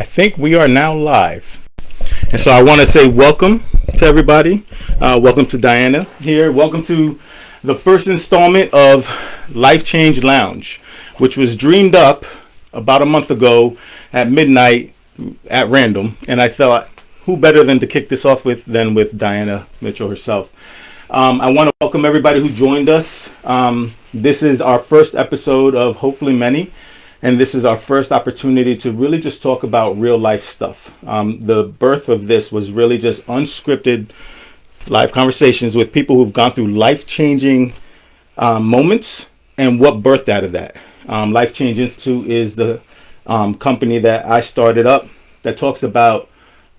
I think we are now live. And so I want to say welcome to everybody. Welcome to Diana here. Welcome to the first installment of Life Change Lounge, which was dreamed up about a month ago at midnight at random. And I thought, who better than to kick this off than with Diana Mitchell herself. I want to welcome everybody who joined us. This is our first episode of hopefully many. And this is our first opportunity to really just talk about real life stuff. The birth of this was really just unscripted live conversations with people who've gone through life-changing moments and what birthed out of that. Life Change Institute is the company that I started up that talks about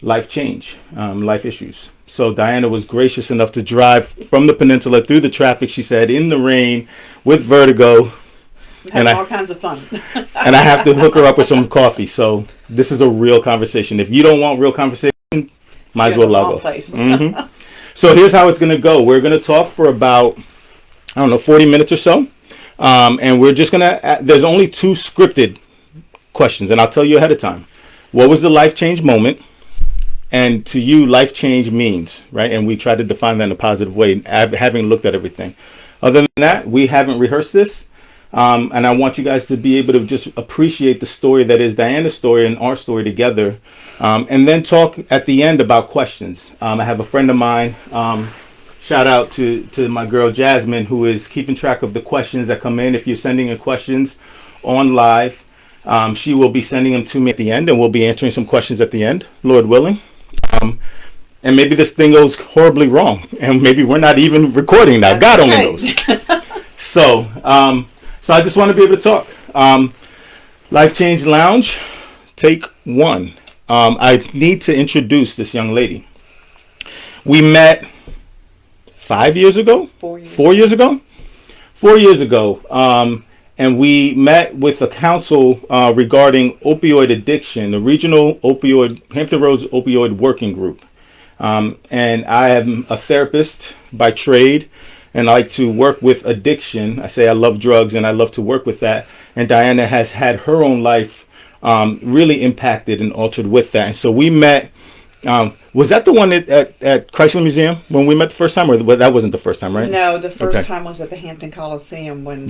life change, life issues. So Diana was gracious enough to drive from the peninsula through the traffic, she said, in the rain with vertigo. Having all kinds of fun. And I have to hook her up with some coffee. So this is a real conversation. If you don't want real conversation, might as well log off. Mm-hmm. So here's how it's going to go. We're going to talk for about, 40 minutes or so. And we're just going to, there's only two scripted questions. And I'll tell you ahead of time. What was the life change moment? And to you, life change means, right? And we try to define that in a positive way, having looked at everything. Other than that, we haven't rehearsed this. And I want you guys to be able to just appreciate the story that is Diana's story and our story together. And then talk at the end about questions. I have a friend of mine, shout out to my girl Jasmine, who is keeping track of the questions that come in. If you're sending in questions on live, she will be sending them to me at the end, and we'll be answering some questions at the end, Lord willing. And maybe this thing goes horribly wrong, and maybe we're not even recording now. God only knows. So I just want to be able to talk. Life Change Lounge, take one. I need to introduce this young lady. We met 5 years ago? 4 years. 4 years ago? 4 years ago. And we met with a council regarding opioid addiction, the regional Hampton Roads opioid working group. And I am a therapist by trade. And I like to work with addiction. I say I love drugs and I love to work with that. And Diana has had her own life really impacted and altered with that. And so we met. Was that the one at Chrysler Museum when we met the first time? Or that wasn't the first time, right? No, the first time was at the Hampton Coliseum when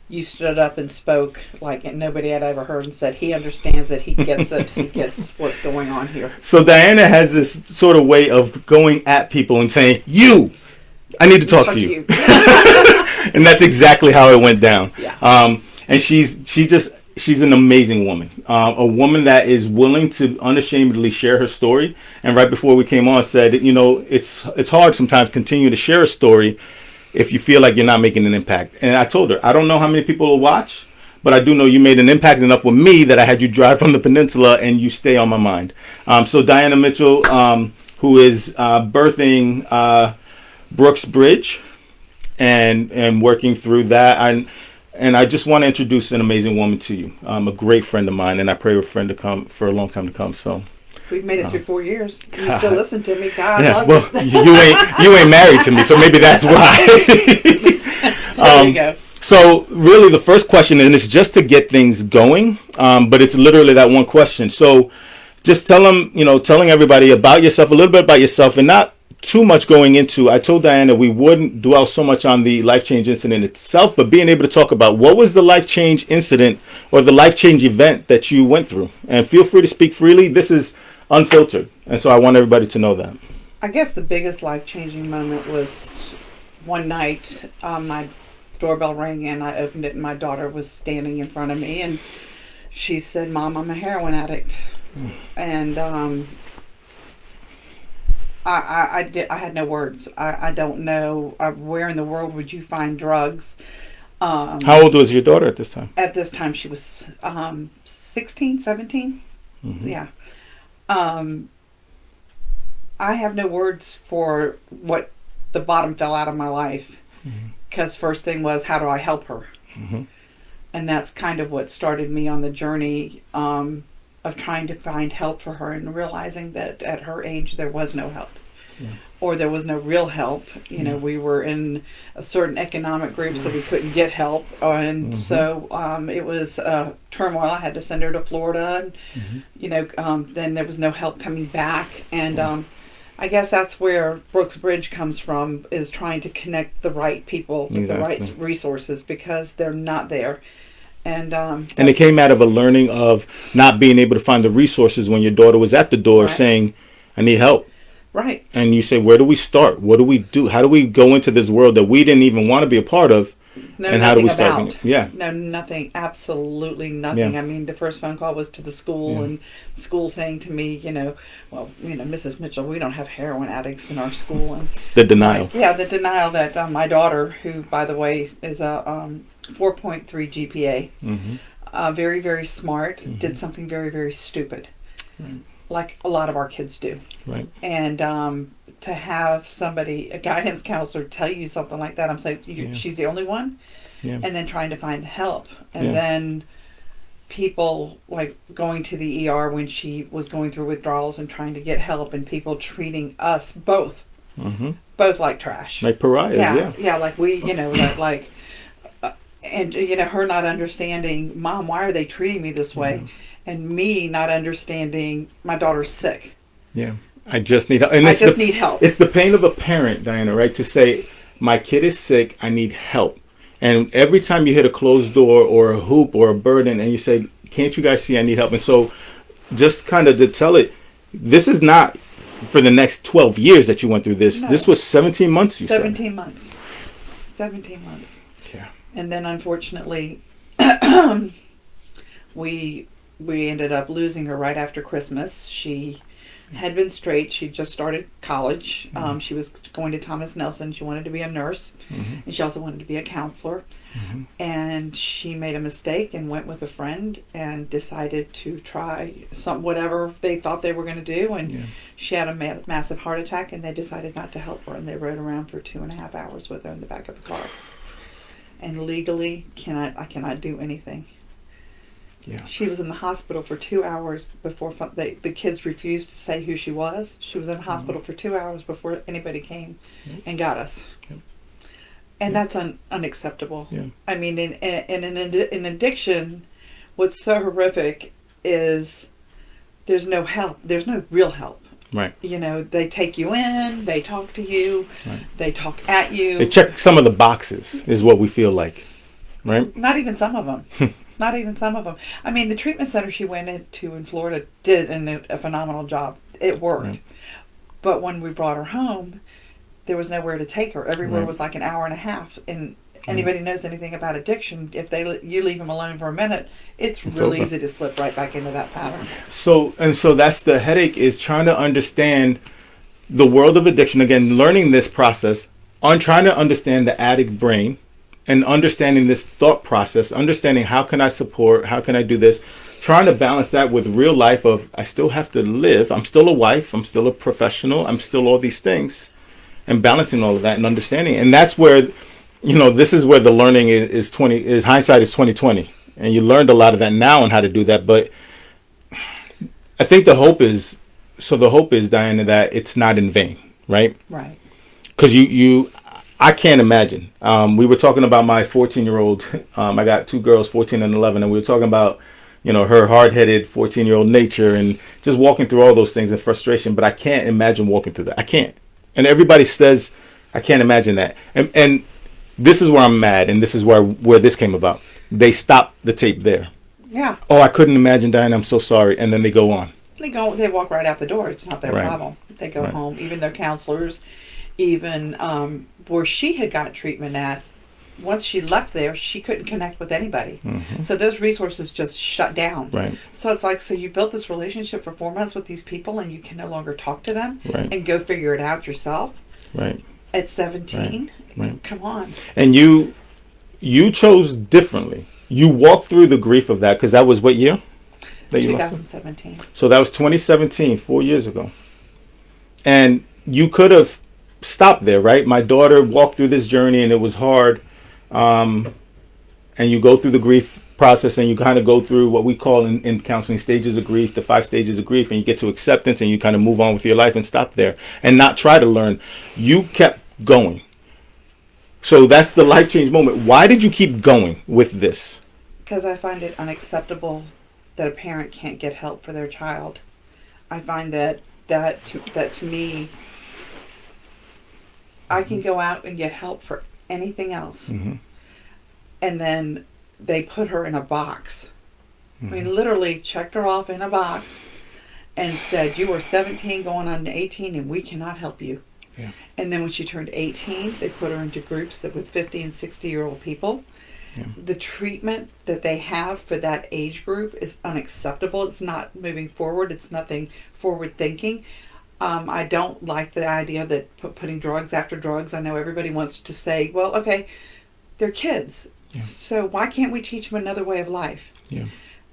you stood up and spoke like nobody had ever heard and said, he understands it, he gets it, he gets what's going on here. So Diana has this sort of way of going at people and saying, I need to talk to you. And that's exactly how it went down. Yeah. And she's an amazing woman. A woman that is willing to unashamedly share her story. And right before we came on said, it's hard sometimes to continue to share a story if you feel like you're not making an impact. And I told her, I don't know how many people will watch, but I do know you made an impact enough with me that I had you drive from the peninsula and you stay on my mind. So Diana Mitchell, who is birthing Brooks Bridge and working through that. And I just want to introduce an amazing woman to you. A great friend of mine, and I pray a friend to come for a long time to come. So we've made it through 4 years. You still listen to me, God. Yeah, love well, you ain't married to me, so maybe that's why. There you go. So really, the first question, and it's just to get things going, but it's literally that one question. So just telling everybody about yourself, a little bit about yourself, and not too much going into. I told Diana we wouldn't dwell so much on the life change incident itself, but being able to talk about what was the life change incident or the life change event that you went through. And feel free to speak freely. This is unfiltered, and so I want everybody to know that. I guess the biggest life-changing moment was one night. My doorbell rang and I opened it, and my daughter was standing in front of me, and she said, "Mom, I'm a heroin addict." And I had no words. I don't know where in the world would you find drugs. How old was your daughter at this time? At this time, she was 16, 17. Mm-hmm. Yeah. I have no words for what the bottom fell out of my life. Because first thing was, how do I help her? Mm-hmm. And that's kind of what started me on the journey of trying to find help for her and realizing that at her age there was no help. or there was no real help. You know, we were in a certain economic group, so we couldn't get help, and so it was turmoil. I had to send her to Florida, and you know, then there was no help coming back, and I guess that's where Brooks Bridge comes from, is trying to connect the right people with the right resources, because they're not there. And it came out of a learning of not being able to find the resources when your daughter was at the door saying, I need help. Right. And you say, where do we start? What do we do? How do we go into this world that we didn't even want to be a part of? And how do we start? Yeah. No, nothing. Absolutely nothing. Yeah. I mean, the first phone call was to the school, and school saying to me, you know, well, you know, Mrs. Mitchell, we don't have heroin addicts in our school. And the denial. The denial that my daughter, who, by the way, is a 4.3 GPA, very, very smart, did something very, very stupid, like a lot of our kids do. Right. And to have somebody, a guidance counselor, tell you something like that, I'm saying, she's the only one? Yeah. And then trying to find help. And then people, like, going to the ER when she was going through withdrawals and trying to get help, and people treating us both like trash. Like pariahs, Yeah, like we, you know, like... and, you know, her not understanding, Mom, why are they treating me this way? And me not understanding, my daughter's sick. Yeah. I just need help. And need help. It's the pain of a parent, Diana, right? To say, my kid is sick, I need help. And every time you hit a closed door or a hoop or a burden and you say, can't you guys see I need help? And so just kind of to tell it, this is not for the next 12 years that you went through this. No. This was 17 months, you 17 months. 17 months. Yeah. And then unfortunately, we ended up losing her right after Christmas. She had been straight. She just started college. She was going to Thomas Nelson. She wanted to be a nurse, and she also wanted to be a counselor. And she made a mistake and went with a friend and decided to try whatever they thought they were going to do. And she had a massive heart attack, and they decided not to help her. And they rode around for 2.5 hours with her in the back of the car. And legally, I cannot do anything. Yeah. She was in the hospital for 2 hours before the kids refused to say who she was. She was in the hospital for 2 hours before anybody came and got us. And that's unacceptable. Yeah. I mean, in addiction, what's so horrific is there's no help. There's no real help. Right. You know, they take you in, they talk to you, they talk at you. They check some of the boxes, is what we feel like. Right? Not even some of them. Not even some of them. I mean, the treatment center she went into in Florida did a phenomenal job. It worked. Right. But when we brought her home, there was nowhere to take her. Everywhere was like an hour and a half. And anybody knows anything about addiction, if you leave them alone for a minute, it's really easy to slip right back into that pattern. So that's the headache, is trying to understand the world of addiction. Again, learning this process, on trying to understand the addict brain, and understanding this thought process, understanding how can I support, how can I do this, trying to balance that with real life of, I still have to live, I'm still a wife, I'm still a professional, I'm still all these things, and balancing all of that and understanding. And that's where, you know, this is where the learning is hindsight is 2020. And you learned a lot of that now on how to do that. But I think the hope is, Diana, that it's not in vain, right? Right. Because I can't imagine. We were talking about my 14-year-old. I got two girls, 14 and 11, and we were talking about, you know, her hard-headed 14-year-old nature and just walking through all those things in frustration. But I can't imagine walking through that. I can't. And everybody says, I can't imagine that. And this is where I'm mad, and this is where this came about. They stopped the tape there. Yeah. Oh, I couldn't imagine, Diana. I'm so sorry. And then they go on. They walk right out the door. It's not their problem. They go home. Even their counselors, even where she had got treatment at, once she left there, she couldn't connect with anybody. So those resources just shut down. Right. So it's like, so you built this relationship for 4 months with these people, and you can no longer talk to them and go figure it out yourself. Right. At 17. Right. Come on. And you chose differently. You walked through the grief of that, because that was what year? That 2017. So that was 2017, 4 years ago. And you could have stopped there, right? My daughter walked through this journey and it was hard. And you go through the grief process, and you kind of go through what we call in counseling stages of grief, the 5 stages of grief, and you get to acceptance, and you kind of move on with your life and stop there and not try to learn. You kept going. So that's the life change moment. Why did you keep going with this? Because I find it unacceptable that a parent can't get help for their child. I find that to me, I can go out and get help for anything else. Mm-hmm. And then they put her in a box. I mean, literally checked her off in a box and said, you are 17 going on to 18 and we cannot help you. Yeah. And then when she turned 18, they put her into groups that with 50 and 60-year-old people. Yeah. The treatment that they have for that age group is unacceptable. It's not moving forward. It's nothing forward thinking. I don't like the idea that putting drugs after drugs. I know everybody wants to say, well, okay, they're kids. Yeah. So why can't we teach them another way of life? Yeah.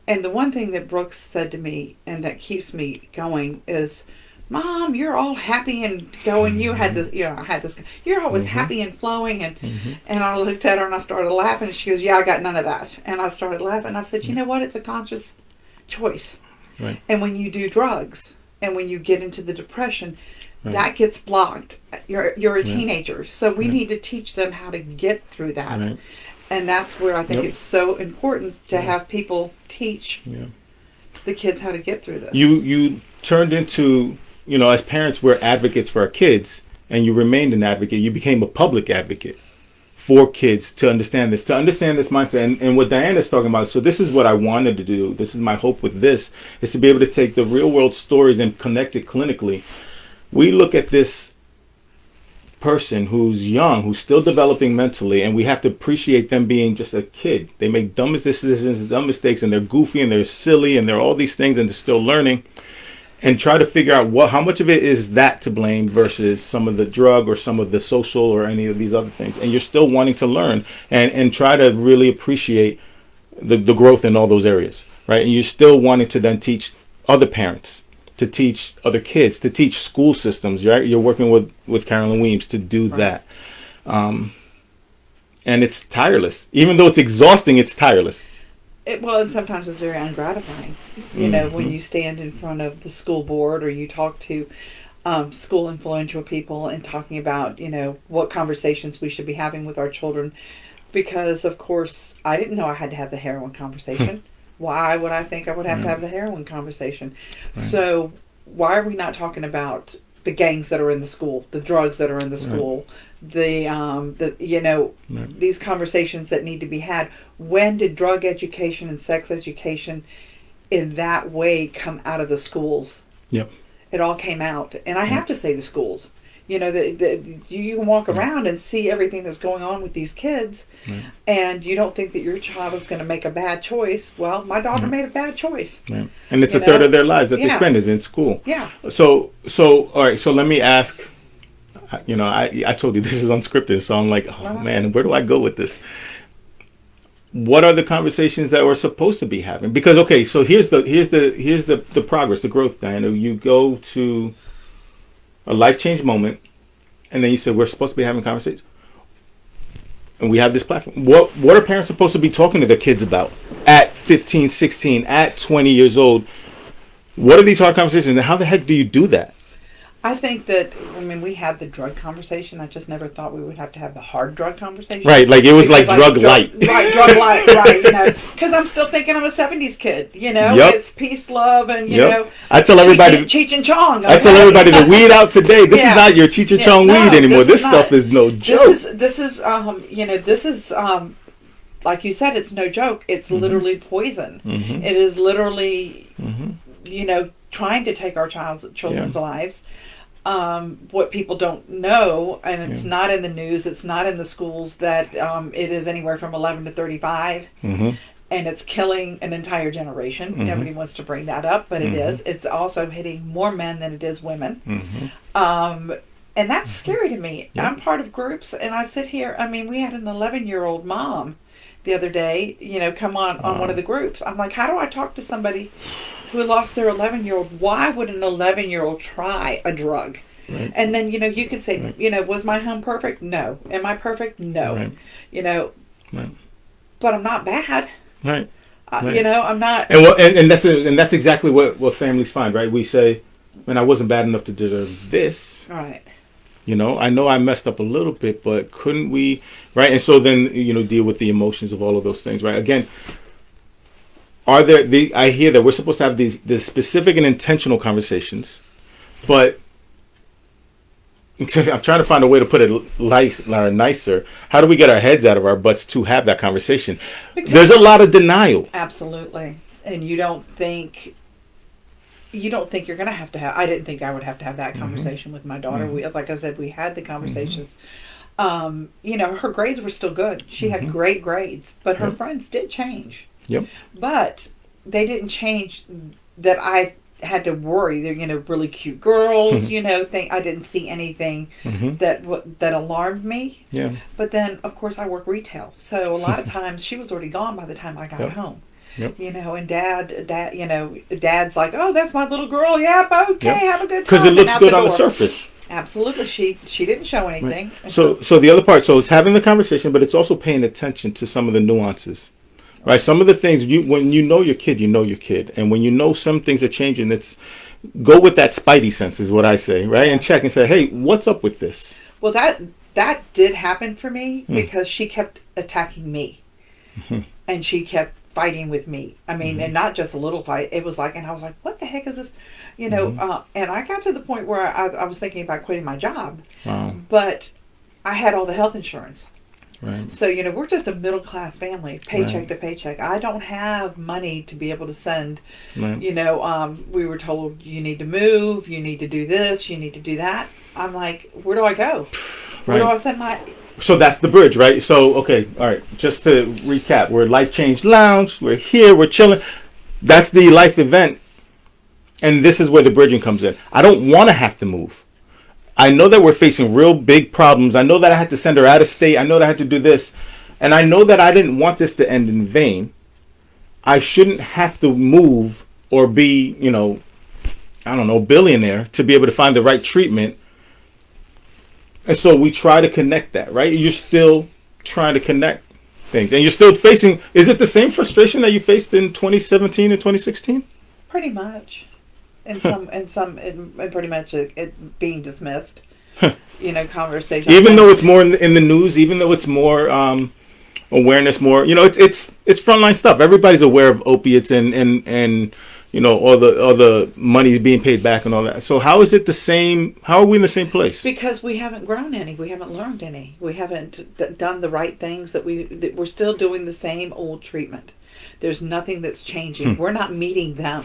And the one thing that Brooks said to me and that keeps me going is, Mom, you're all happy and going. You had this, I had this. You're always happy and flowing, and I looked at her and I started laughing. And she goes, "Yeah, I got none of that." And I started laughing. I said, "You know what? It's a conscious choice. Right. And when you do drugs and when you get into the depression, that gets blocked. You're a teenager, so we need to teach them how to get through that. Right. And that's where I think it's so important to have people teach the kids how to get through this. You turned into, as parents, we're advocates for our kids, and you remained an advocate. You became a public advocate for kids to understand this mindset. And what Diana's talking about, so this is what I wanted to do. This is my hope with this, is to be able to take the real world stories and connect it clinically. We look at this person who's young, who's still developing mentally, and we have to appreciate them being just a kid. They make dumb decisions, dumb mistakes, and they're goofy and they're silly and they're all these things, and they're still learning. And try to figure out how much of it is that to blame versus some of the drug or some of the social or any of these other things. And you're still wanting to learn and try to really appreciate the growth in all those areas, right? And you're still wanting to then teach other parents, to teach other kids, to teach school systems, right? You're working with Carolyn Weems to do that. And it's tireless. Even though it's exhausting, it's tireless. And sometimes it's very ungratifying. When you stand in front of the school board or you talk to school influential people and talking about, what conversations we should be having with our children. Because, of course, I didn't know I had to have the heroin conversation. Why would I think I would have to have the heroin conversation? Right. So why are we not talking about the gangs that are in the school, the drugs that are in the school, these conversations that need to be had? When did drug education and sex education in that way come out of the schools? Yep. It all came out. And I have to say the schools. You can walk around and see everything that's going on with these kids, and you don't think that your child is going to make a bad choice. Well, my daughter made a bad choice. Right. And it's a third of their lives that they spend is in school. Yeah. So all right, so let me ask, I told you this is unscripted, so I'm like, man, where do I go with this? What are the conversations that we're supposed to be having? Because, okay, so here's the progress, the growth, Diana. You go to a life change moment, and then you said we're supposed to be having conversations, and we have this platform. What are parents supposed to be talking to their kids about at 15, 16, at 20 years old? What are these hard conversations, and how the heck do you do that? I think that, we had the drug conversation. I just never thought we would have to have the hard drug conversation. Right, like it was like drug light. Right, drug light, right, because I'm still thinking I'm a 70s kid, It's peace, love, and, I tell everybody, Cheech and Chong. Okay? I tell everybody the weed out today. This is not your Cheech and Chong weed anymore. This stuff is no joke. This is like you said, it's no joke. It's literally poison. Mm-hmm. It is literally, trying to take our children's lives. What people don't know, and it's not in the news, it's not in the schools, that it is anywhere from 11 to 35, and it's killing an entire generation. Nobody wants to bring that up, but it is. It's also hitting more men than it is women. And that's scary to me. I'm part of groups, and I sit here, we had an 11-year-old mom the other day, come on one of the groups. I'm like, how do I talk to somebody who lost their 11-year-old? Why would an 11-year-old try a drug? Right. And then, you can say, was my home perfect? No. Am I perfect? No. Right. But I'm not bad. Right. Right. You know, I'm not. And that's exactly what families find, right? We say, "Man, I wasn't bad enough to deserve this." Right. You know, I know I messed up a little bit, but couldn't we, right? And so then, deal with the emotions of all of those things, right? Again, I hear that we're supposed to have these specific and intentional conversations, but I'm trying to find a way to put it nicer. How do we get our heads out of our butts to have that conversation? Because there's a lot of denial. Absolutely. And you don't think you're going to have. I didn't think I would have to have that conversation with my daughter. Like I said, we had the conversations. Her grades were still good. She had great grades, but her friends did change. Yep. But they didn't change that I had to worry. They're, really cute girls, I didn't see anything that alarmed me. Yeah. But then, of course, I work retail. So a lot of times she was already gone by the time I got home. Yep. And Dad's like, oh, that's my little girl. Yep, okay, have a good time. Because it looks good on the surface. Absolutely. She didn't show anything. Right. So the other part, so it's having the conversation, but it's also paying attention to some of the nuances. Right, some of the things when you know your kid, and when you know some things are changing, it's go with that spidey sense is what I say, right, and check and say, hey, what's up with this? Well, that did happen for me because she kept attacking me, and she kept fighting with me. I mean, and not just a little fight. It was like, and I was like, what the heck is this? And I got to the point where I was thinking about quitting my job, but I had all the health insurance. Right. So, we're just a middle-class family, paycheck to paycheck. I don't have money to be able to send, we were told you need to move, you need to do this, you need to do that. I'm like, where do I go? Where do I send my... So that's the bridge, right? So, okay, all right, just to recap, we're Life Change Lounge, we're here, we're chilling. That's the life event, and this is where the bridging comes in. I don't want to have to move. I know that we're facing real big problems. I know that I had to send her out of state. I know that I had to do this. And I know that I didn't want this to end in vain. I shouldn't have to move or be, billionaire to be able to find the right treatment. And so we try to connect that, right? You're still trying to connect things. And you're still facing, is it the same frustration that you faced in 2017 and 2016? Pretty much. And pretty much it being dismissed, conversation. Even though it's more in the news, even though it's more awareness, more, it's frontline stuff. Everybody's aware of opiates and all the money's being paid back and all that. So how is it the same? How are we in the same place? Because we haven't grown any. We haven't learned any. We haven't done the right things that we're still doing the same old treatment. There's nothing that's changing. We're not meeting them.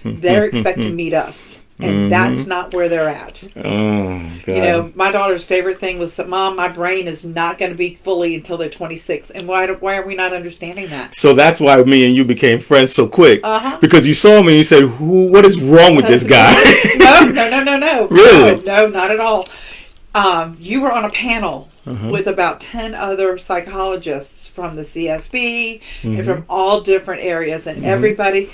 They're expecting to meet us. And that's not where they're at. Oh, God. My daughter's favorite thing was, Mom, my brain is not going to be fully until they're 26. And why are we not understanding that? So that's why me and you became friends so quick. Because you saw me and you said, what is wrong with this guy? No. Really? No, not at all. You were on a panel with about 10 other psychologists from the CSB and from all different areas, and everybody,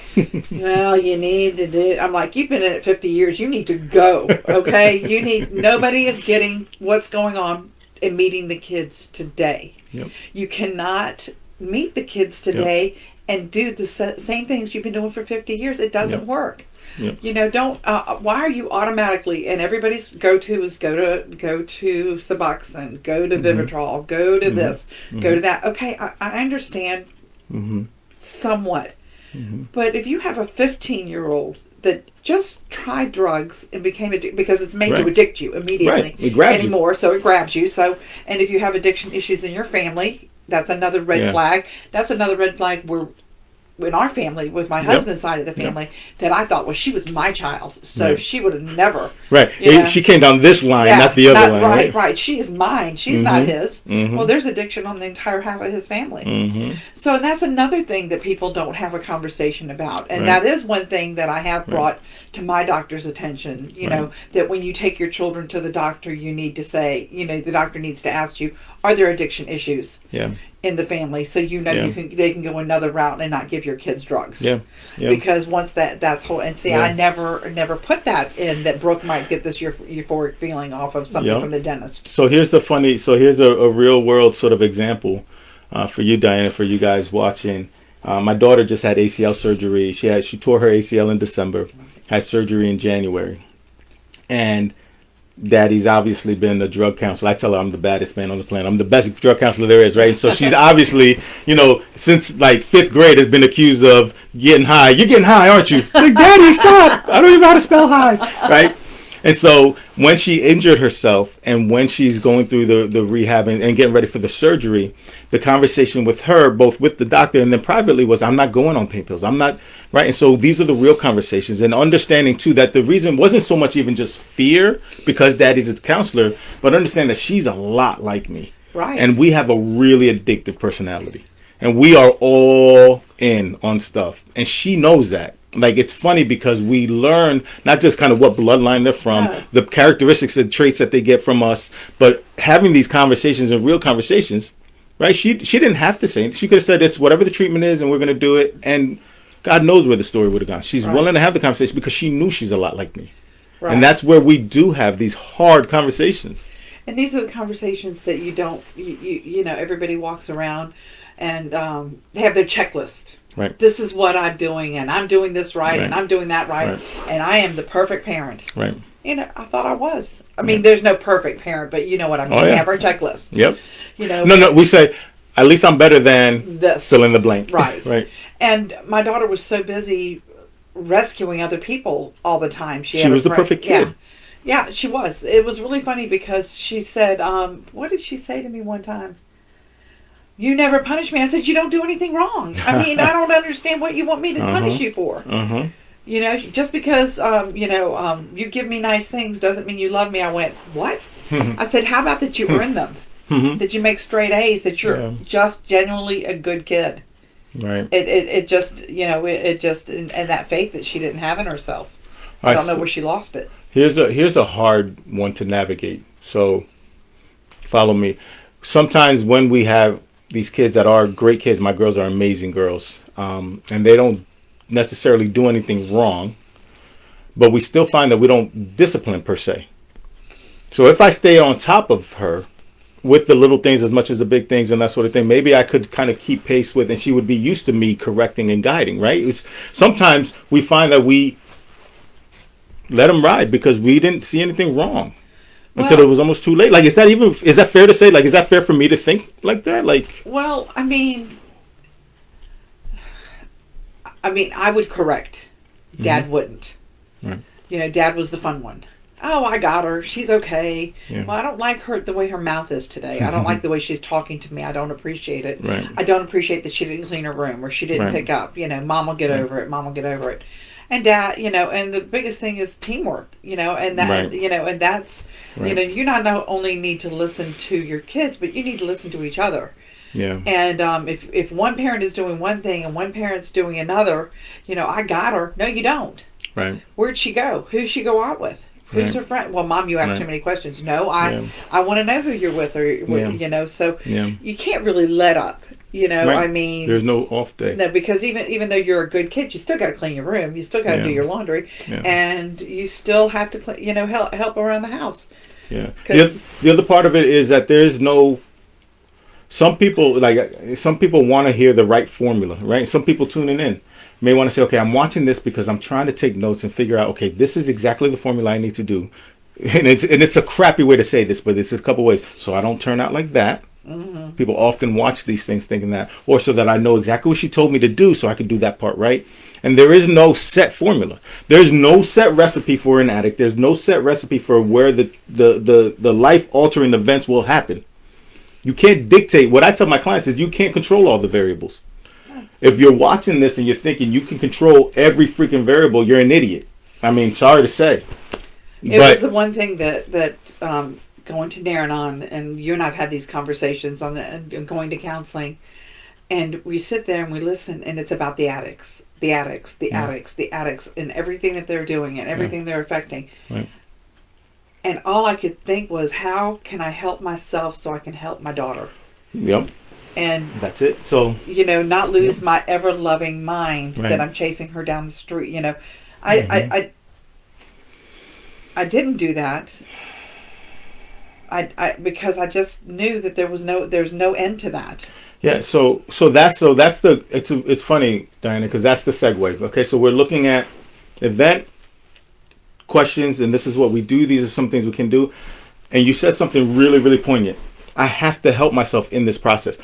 well, you need to do, I'm like, you've been in it 50 years, you need to go, okay? Nobody is getting what's going on and meeting the kids today. Yep. You cannot meet the kids today and do the same things you've been doing for 50 years. It doesn't work. Yep. Don't. Why are you automatically? And everybody's go-to is go to Suboxone, go to Vivitrol, go to this, go to that. Okay, I understand somewhat, but if you have a 15-year-old that just tried drugs and became addicted because it's made to addict you immediately it grabs anymore, so it grabs you. So, and if you have addiction issues in your family, that's another red flag. That's another red flag where. In our family, with my husband's side of the family, that I thought, well, she was my child, so she would have never. Right. She came down this line, not the other line. Right. She is mine. She's not his. Well, there's addiction on the entire half of his family. So that's another thing that people don't have a conversation about. And that is one thing that I have brought to my doctor's attention, that when you take your children to the doctor, you need to say, the doctor needs to ask you, are there addiction issues? In the family, so they can go another route and not give your kids drugs. Because once that's whole, and see, I never put that in, that Brooke might get this euphoric feeling off of something from the dentist. So here's a real world sort of example for you, Diana, for you guys watching. My daughter just had ACL surgery. She tore her ACL in December, had surgery in January, and Daddy's obviously been a drug counselor. I tell her I'm the baddest man on the planet. I'm the best drug counselor there is, right? And so she's obviously, since like 5th grade, has been accused of getting high. You're getting high, aren't you? Like, Daddy, stop! I don't even know how to spell high, right? And so when she injured herself and when she's going through the rehab and getting ready for the surgery, the conversation with her, both with the doctor and then privately, was, I'm not going on pain pills. I'm not, right? And so these are the real conversations, and understanding too that the reason wasn't so much even just fear because Daddy's a counselor, but understand that she's a lot like me. Right. And we have a really addictive personality. And we are all in on stuff. And she knows that. Like, it's funny because we learn not just kind of what bloodline they're from, the characteristics and traits that they get from us, but having these conversations and real conversations, right? She didn't have to say it. She could have said, it's whatever the treatment is and we're going to do it. And God knows where the story would have gone. She's willing to have the conversation because she knew she's a lot like me. Right. And that's where we do have these hard conversations. And these are the conversations that you don't, everybody walks around and they have their checklist. Right. This is what I'm doing, and I'm doing this right, and I'm doing that right, and I am the perfect parent. Right. I thought I was. I mean, there's no perfect parent, but you know what I mean. We have our checklist. Yep. No, we say, at least I'm better than this. Fill in the blank. Right. Right. And my daughter was so busy rescuing other people all the time. She was the perfect kid. Yeah, she was. It was really funny because she said, what did she say to me one time? You never punish me. I said, you don't do anything wrong. I mean, I don't understand what you want me to punish you for. Just because, you give me nice things doesn't mean you love me. I went, what? I said, how about that you earn them? That you make straight A's, that you're just genuinely a good kid. Right. It just, and that faith that she didn't have in herself. I don't know where she lost it. Here's a hard one to navigate. So follow me. Sometimes when we have these kids that are great kids, my girls are amazing girls, and they don't necessarily do anything wrong, but we still find that we don't discipline per se. So if I stay on top of her with the little things as much as the big things and that sort of thing, maybe I could kind of keep pace with, and she would be used to me correcting and guiding, right? Sometimes we find that we let them ride because we didn't see anything wrong. Until it was almost too late. Like, is that fair to say? Like, is that fair for me to think like that? Like, well, I mean, I would correct. Dad wouldn't. Right. Dad was the fun one. Oh, I got her. She's okay. Yeah. Well, I don't like the way her mouth is today. I don't like the way she's talking to me. I don't appreciate it. Right. I don't appreciate that she didn't clean her room or she didn't pick up. Mom will get over it. Mom will get over it. And Dad, and the biggest thing is teamwork, and that, and that's, you not only need to listen to your kids, but you need to listen to each other. Yeah. And if one parent is doing one thing and one parent's doing another, I got her. No, you don't. Right. Where'd she go? Who'd she go out with? Who's her friend? Well, Mom, you asked too many questions. No, I want to know who you're with, or so you can't really let up. I mean, there's no off day. No, because even though you're a good kid, you still got to clean your room. You still got to do your laundry, and you still have to clean, help around the house. Yeah. The other part of it is that there's no. Some people want to hear the right formula, right? Some people tuning in may want to say, okay, I'm watching this because I'm trying to take notes and figure out, okay, this is exactly the formula I need to do, and it's a crappy way to say this, but it's a couple ways, so I don't turn out like that. People often watch these things thinking that, or so that I know exactly what she told me to do so I can do that part right. And there is no set formula. There's no set recipe for an addict. There's no set recipe for where the life-altering events will happen. You can't dictate. What I tell my clients is you can't control all the variables. If you're watching this and you're thinking you can control every freaking variable, you're an idiot. I mean, sorry to say. It was the one thing that going to Naranon, and you and I've had these conversations and going to counseling, and we sit there and we listen, and it's about the addicts, and everything that they're doing and everything they're affecting. Right. And all I could think was, how can I help myself so I can help my daughter? Yep. And that's it. So not lose my ever loving mind that I'm chasing her down the street. I didn't do that. I because I just knew that there's no end to that. Yeah, it's funny, Diana, because that's the segue. Okay, so we're looking at event questions, and this is what we do. These are some things we can do. And you said something really, really poignant. I have to help myself in this process.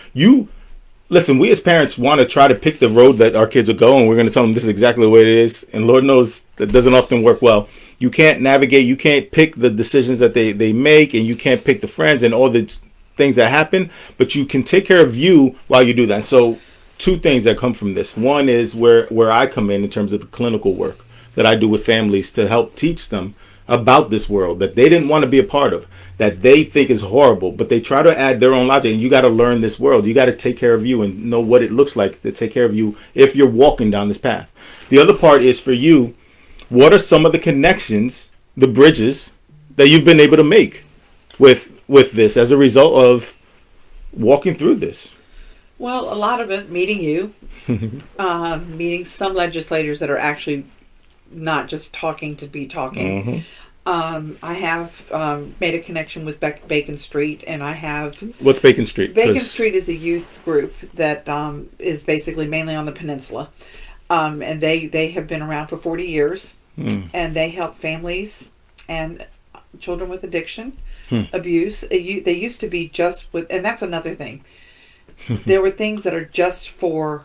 Listen, we as parents want to try to pick the road that our kids will go, and we're going to tell them this is exactly the way it is. And Lord knows that doesn't often work well. You can't navigate, you can't pick the decisions that they make, and you can't pick the friends and all the things that happen, but you can take care of you while you do that. So two things that come from this. One is where I come in terms of the clinical work that I do with families to help teach them about this world that they didn't want to be a part of, that they think is horrible, but they try to add their own logic. And you got to learn this world. You got to take care of you and know what it looks like to take care of you if you're walking down this path. The other part is for you, what are some of the connections, the bridges that you've been able to make with this as a result of walking through this? Well, a lot of it, meeting you, meeting some legislators that are actually not just talking to be talking. Mm-hmm. I have made a connection with Bacon Street, and I have... What's Bacon Street? Bacon Street is a youth group that is basically mainly on the peninsula. And they have been around for 40 years, and they help families and children with addiction, abuse. They used to be just with... And that's another thing. There were things that are just for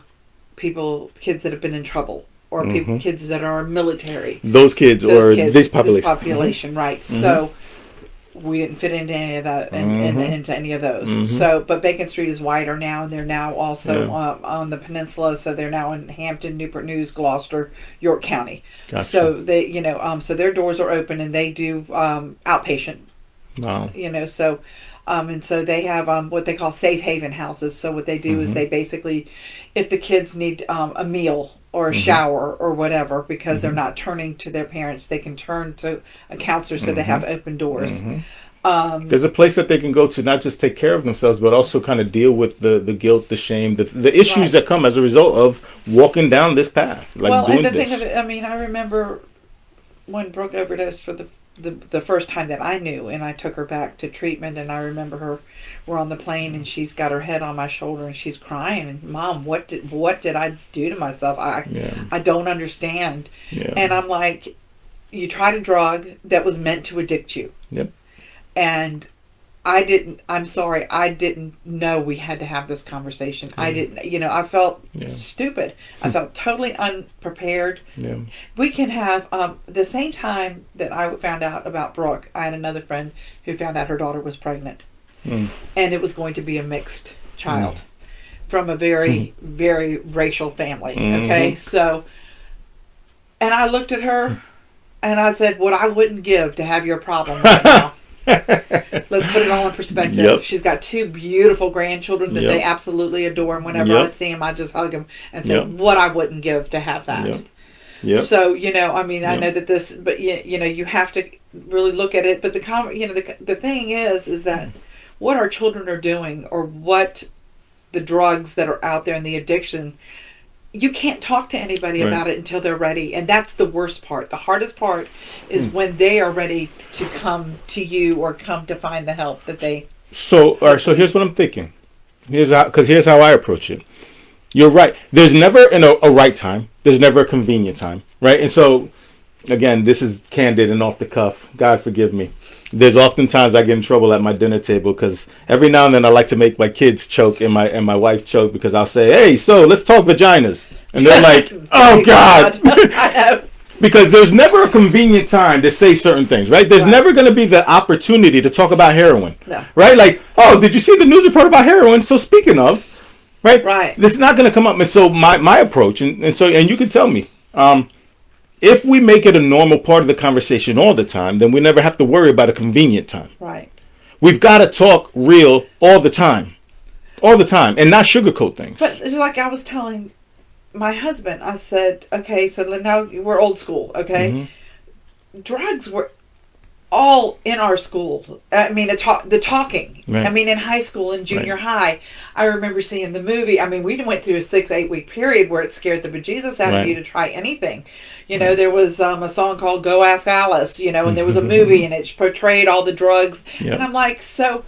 kids that have been in trouble, or kids that are military. Those kids, this population. This population, right. So we didn't fit into any of that, into any of those. So, but Bacon Street is wider now, and they're now also on the peninsula. So they're now in Hampton, Newport News, Gloucester, York County. Gotcha. So they, so their doors are open, and they do outpatient. Wow. So... and so they have what they call safe haven houses. So what they do is they basically, if the kids need a meal or a shower or whatever, because they're not turning to their parents, they can turn to a counselor, so they have open doors. There's a place that they can go to not just take care of themselves, but also kind of deal with the guilt, the shame, the issues that come as a result of walking down this path. Thing of it, I remember when Brooke overdosed for the first time that I knew, and I took her back to treatment, and I remember we're on the plane, and she's got her head on my shoulder, and she's crying, and Mom, what did I do to myself? I don't understand. And I'm like, you tried a drug that was meant to addict you. Yep. And I'm sorry, I didn't know we had to have this conversation. I didn't, I felt stupid. I felt totally unprepared. Yeah. We can have, the same time that I found out about Brooke, I had another friend who found out her daughter was pregnant. And it was going to be a mixed child from a very, very racial family. Okay. So, and I looked at her and I said, what I wouldn't give to have your problem right now. Let's put it all in perspective. Yep. She's got 2 beautiful grandchildren that they absolutely adore, and whenever I see them, I just hug them and say, what I wouldn't give to have that. So, I know that this, but you have to really look at it. But the thing is that what our children are doing, or what the drugs that are out there and the addiction, you can't talk to anybody about it until they're ready. And that's the worst part. The hardest part is when they are ready to come to you or come to find the help that they... So here's what I'm thinking. Here's how I approach it. You're right. There's never a right time. There's never a convenient time, right? And so, again, this is candid and off the cuff. God forgive me. There's oftentimes I get in trouble at my dinner table because every now and then I like to make my kids choke and my wife choke, because I'll say, hey, so let's talk vaginas. And they're like, oh, God. Because there's never a convenient time to say certain things, right? There's never going to be the opportunity to talk about heroin, right? Like, oh, did you see the news report about heroin? So speaking of, right? It's not going to come up. And so my approach, and you can tell me, if we make it a normal part of the conversation all the time, then we never have to worry about a convenient time. Right. We've got to talk real all the time, and not sugarcoat things. But like I was telling my husband, I said, okay, so now we're old school, okay? Drugs were all in our school. I mean, the talking. Right. I mean, in high school and junior high, I remember seeing the movie. I mean, we went through a 6-8 week period where it scared the bejesus out of you to try anything. There was a song called Go Ask Alice, and there was a movie and it portrayed all the drugs. Yep. And I'm like, so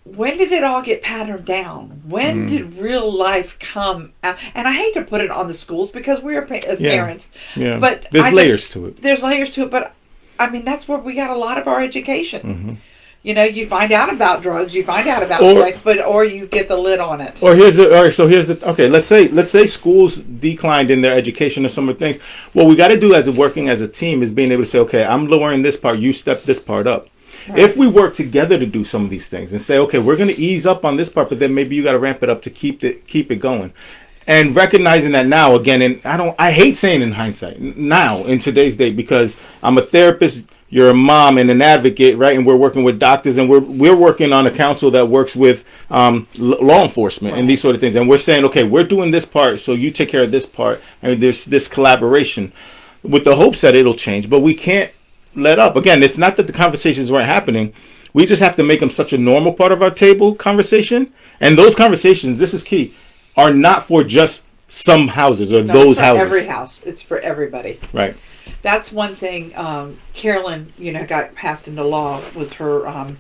when did it all get patterned down? When did real life come out? And I hate to put it on the schools because we're as parents. Yeah. But there's layers to it. There's layers to it, but I mean that's where we got a lot of our education. You know, you find out about drugs, you find out about sex, or you get the lid on it. Okay, let's say schools declined in their education of some of the things. What we got to do as working as a team is being able to say, okay, I'm lowering this part, you step this part up. Right. If we work together to do some of these things and say, okay, we're going to ease up on this part, but then maybe you got to ramp it up to keep it going. And recognizing that now, again, and I hate saying in hindsight, now in today's day, because I'm a therapist, you're a mom and an advocate, right? And we're working with doctors, and we're working on a council that works with law enforcement and these sort of things. And we're saying, okay, we're doing this part, so you take care of this part, and there's this collaboration with the hopes that it'll change. But we can't let up. Again, it's not that the conversations weren't happening. We just have to make them such a normal part of our table conversation. And those conversations, this is key, are not for just some houses or those houses. Every house. It's for everybody. Right. That's one thing. Carolyn, got passed into law, was her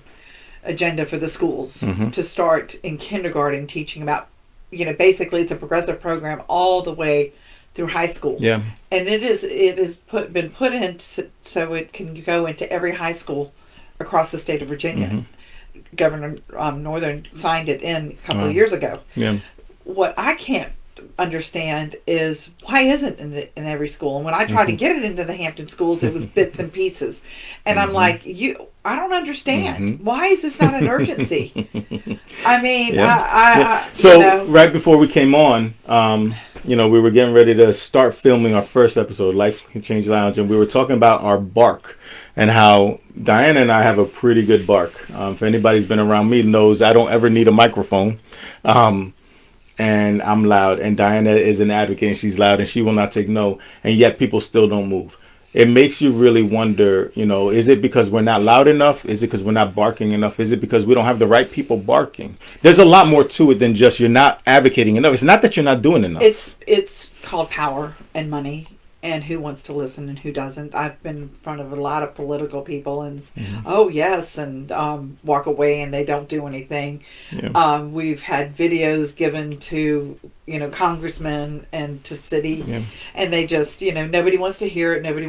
agenda for the schools to start in kindergarten teaching about, basically it's a progressive program all the way through high school. Yeah. And it has been put in so it can go into every high school across the state of Virginia. Governor Northern signed it in a couple of years ago. Yeah. What I can't understand is why isn't it in every school? And when I tried to get it into the Hampton schools, it was bits and pieces. And I'm like, I don't understand. Why is this not an urgency? I mean, right before we came on, we were getting ready to start filming our first episode, Life Can Change Lounge, and we were talking about our bark and how Diana and I have a pretty good bark. If anybody's been around me knows I don't ever need a microphone. And I'm loud, and Diana is an advocate, and she's loud, and she will not take no, and yet people still don't move. It makes you really wonder, is it because we're not loud enough? Is it because we're not barking enough? Is it because we don't have the right people barking? There's a lot more to it than just you're not advocating enough. It's not that you're not doing enough. It's called power and money, and who wants to listen and who doesn't. I've been in front of a lot of political people and oh yes, and walk away and they don't do anything. Yeah. We've had videos given to congressmen and to city, and they just nobody wants to hear it. Everybody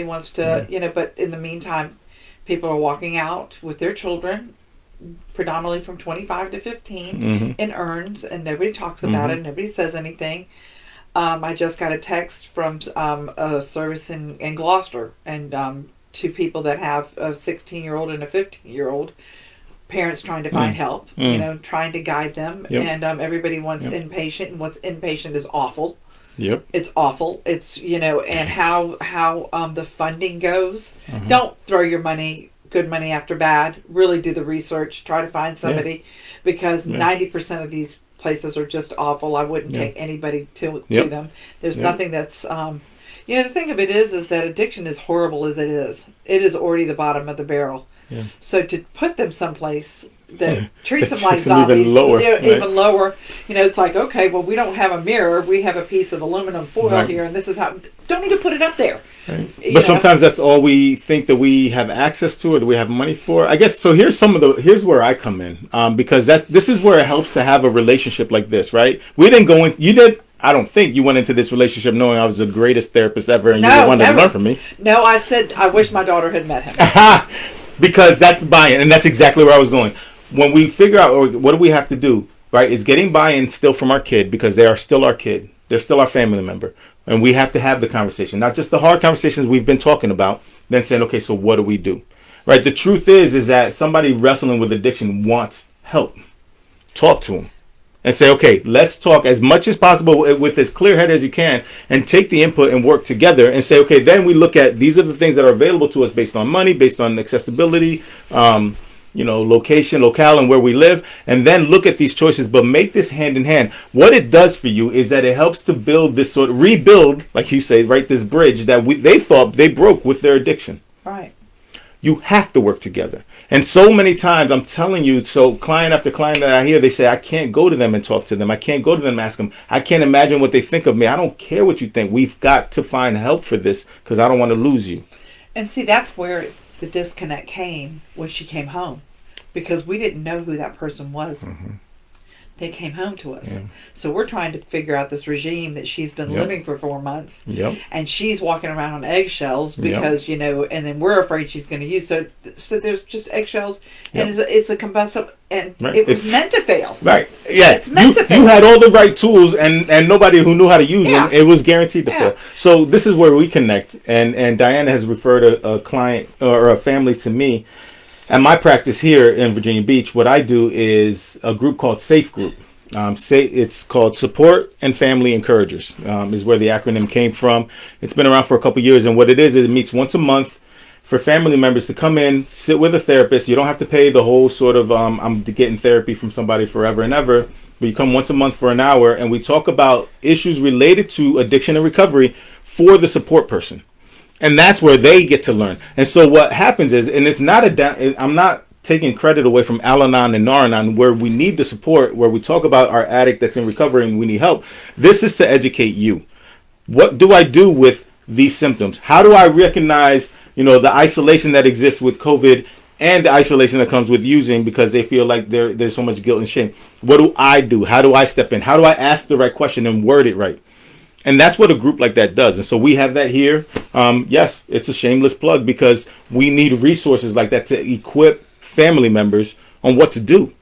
wants to but in the meantime, people are walking out with their children, predominantly from 25 to 15 in urns, and nobody talks about it. Nobody says anything. I just got a text from a service in Gloucester, and two people that have a 16-year-old and a 15-year-old, parents trying to find help, trying to guide them, and everybody wants inpatient, and what's inpatient is awful. Yep. It's awful. It's, and how the funding goes. Don't throw your good money after bad. Really do the research. Try to find somebody, because 90% of these places are just awful. I wouldn't take anybody to them. There's nothing that's the thing of it is that addiction, is horrible as it is already the bottom of the barrel. So to put them someplace that treats them like zombies, even lower, it's like, okay, well, we don't have a mirror, we have a piece of aluminum foil here, and this is how. Don't need to put it up there. Right. But sometimes that's all we think that we have access to, or that we have money for. I guess so. Here's where I come in, because this is where it helps to have a relationship like this, right? We didn't go in. You did. I don't think you went into this relationship knowing I was the greatest therapist ever, and you wanted to learn from me. No, I said I wish my daughter had met him. Because that's buy-in, and that's exactly where I was going. When we figure out, or what do we have to do, right? Is getting buy-in still from our kid, because they are still our kid. They're still our family member. And we have to have the conversation, not just the hard conversations we've been talking about, then saying, okay, so what do we do? Right? The truth is that somebody wrestling with addiction wants help. Talk to them and say, okay, let's talk as much as possible with as clear head as you can, and take the input and work together and say, okay, then we look at these are the things that are available to us based on money, based on accessibility, location, locale, and where we live, and then look at these choices, but make this hand in hand. What it does for you is that it helps to build this rebuild, like you say, right, this bridge that they thought they broke with their addiction. Right. You have to work together. And so many times, I'm telling you, so client after client that I hear, they say, I can't go to them and talk to them. I can't go to them and ask them. I can't imagine what they think of me. I don't care what you think. We've got to find help for this, because I don't want to lose you. And see, that's where the disconnect came when she came home. because we didn't know who that person was. They came home to us. So we're trying to figure out this regime that she's been living for 4 months. And she's walking around on eggshells because, you know, and then we're afraid she's going to use. So there's just eggshells, and it's a combustible, and it was meant to fail. Right. Yeah. It's meant to fail. You had all the right tools, and nobody who knew how to use them. It was guaranteed to fail. So this is where we connect. And Diana has referred a client or a family to me. At my practice here in Virginia Beach, what I do is a group called SAFE Group. It's called Support and Family Encouragers, is where the acronym came from. It's been around for a couple years, and what it is it meets once a month for family members to come in, sit with a therapist. You don't have to pay the whole sort of, I'm getting therapy from somebody forever and ever, but you come once a month for an hour, and we talk about issues related to addiction and recovery for the support person. And that's where they get to learn. And so what happens is, and it's not I'm not taking credit away from Al-Anon and Nar-Anon, where we need the support, where we talk about our addict that's in recovery and we need help. This is to educate you. What do I do with these symptoms? How do I recognize, you know, the isolation that exists with COVID and the isolation that comes with using, because they feel like there's so much guilt and shame? What do I do? How do I step in? How do I ask the right question and word it right? And that's what a group like that does. And so we have that here. Yes, it's a shameless plug, because we need resources like that to equip family members on what to do.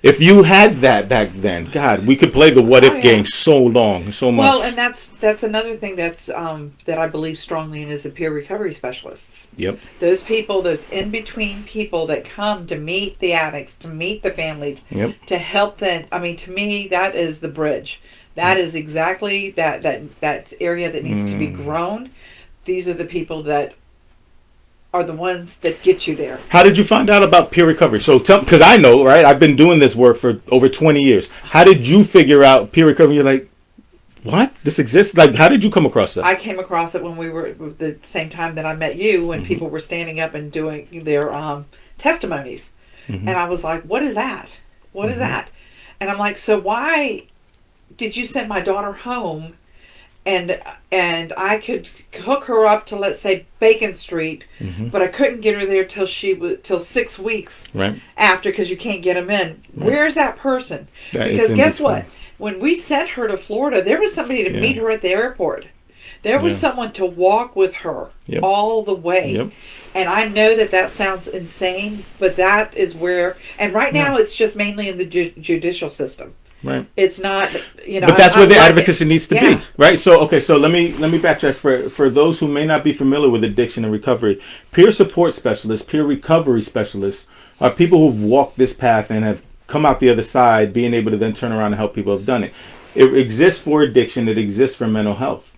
If you had that back then, God, we could play the what if game so long, so much. Well, and that's another thing that's that I believe strongly in, is the peer recovery specialists. Yep. Those people, those in between people that come to meet the addicts, to meet the families, to help them. I mean, to me, that is the bridge. That is exactly that area that needs to be grown. These are the people that are the ones that get you there. How did you find out about peer recovery? So, because I know, right? I've been doing this work for over 20 years. How did you figure out peer recovery? You're like, what? This exists? Like, how did you come across that? I came across it when we were at the same time that I met you, when people were standing up and doing their testimonies. And I was like, what is that? What is that? And I'm like, so why did you send my daughter home, and I could hook her up to, let's say, Bacon Street, but I couldn't get her there till 6 weeks after, because you can't get them in. Where's that person? Because guess what? When we sent her to Florida, there was somebody to meet her at the airport. There was someone to walk with her all the way. And I know that sounds insane, but that is where, and right now it's just mainly in the judicial system. Right. It's not, you know. But that's where the advocacy needs to be, right? So, okay, so let me backtrack for those who may not be familiar with addiction and recovery. Peer support specialists, peer recovery specialists are people who've walked this path and have come out the other side, being able to then turn around and help people who've done it. It exists for addiction. It exists for mental health.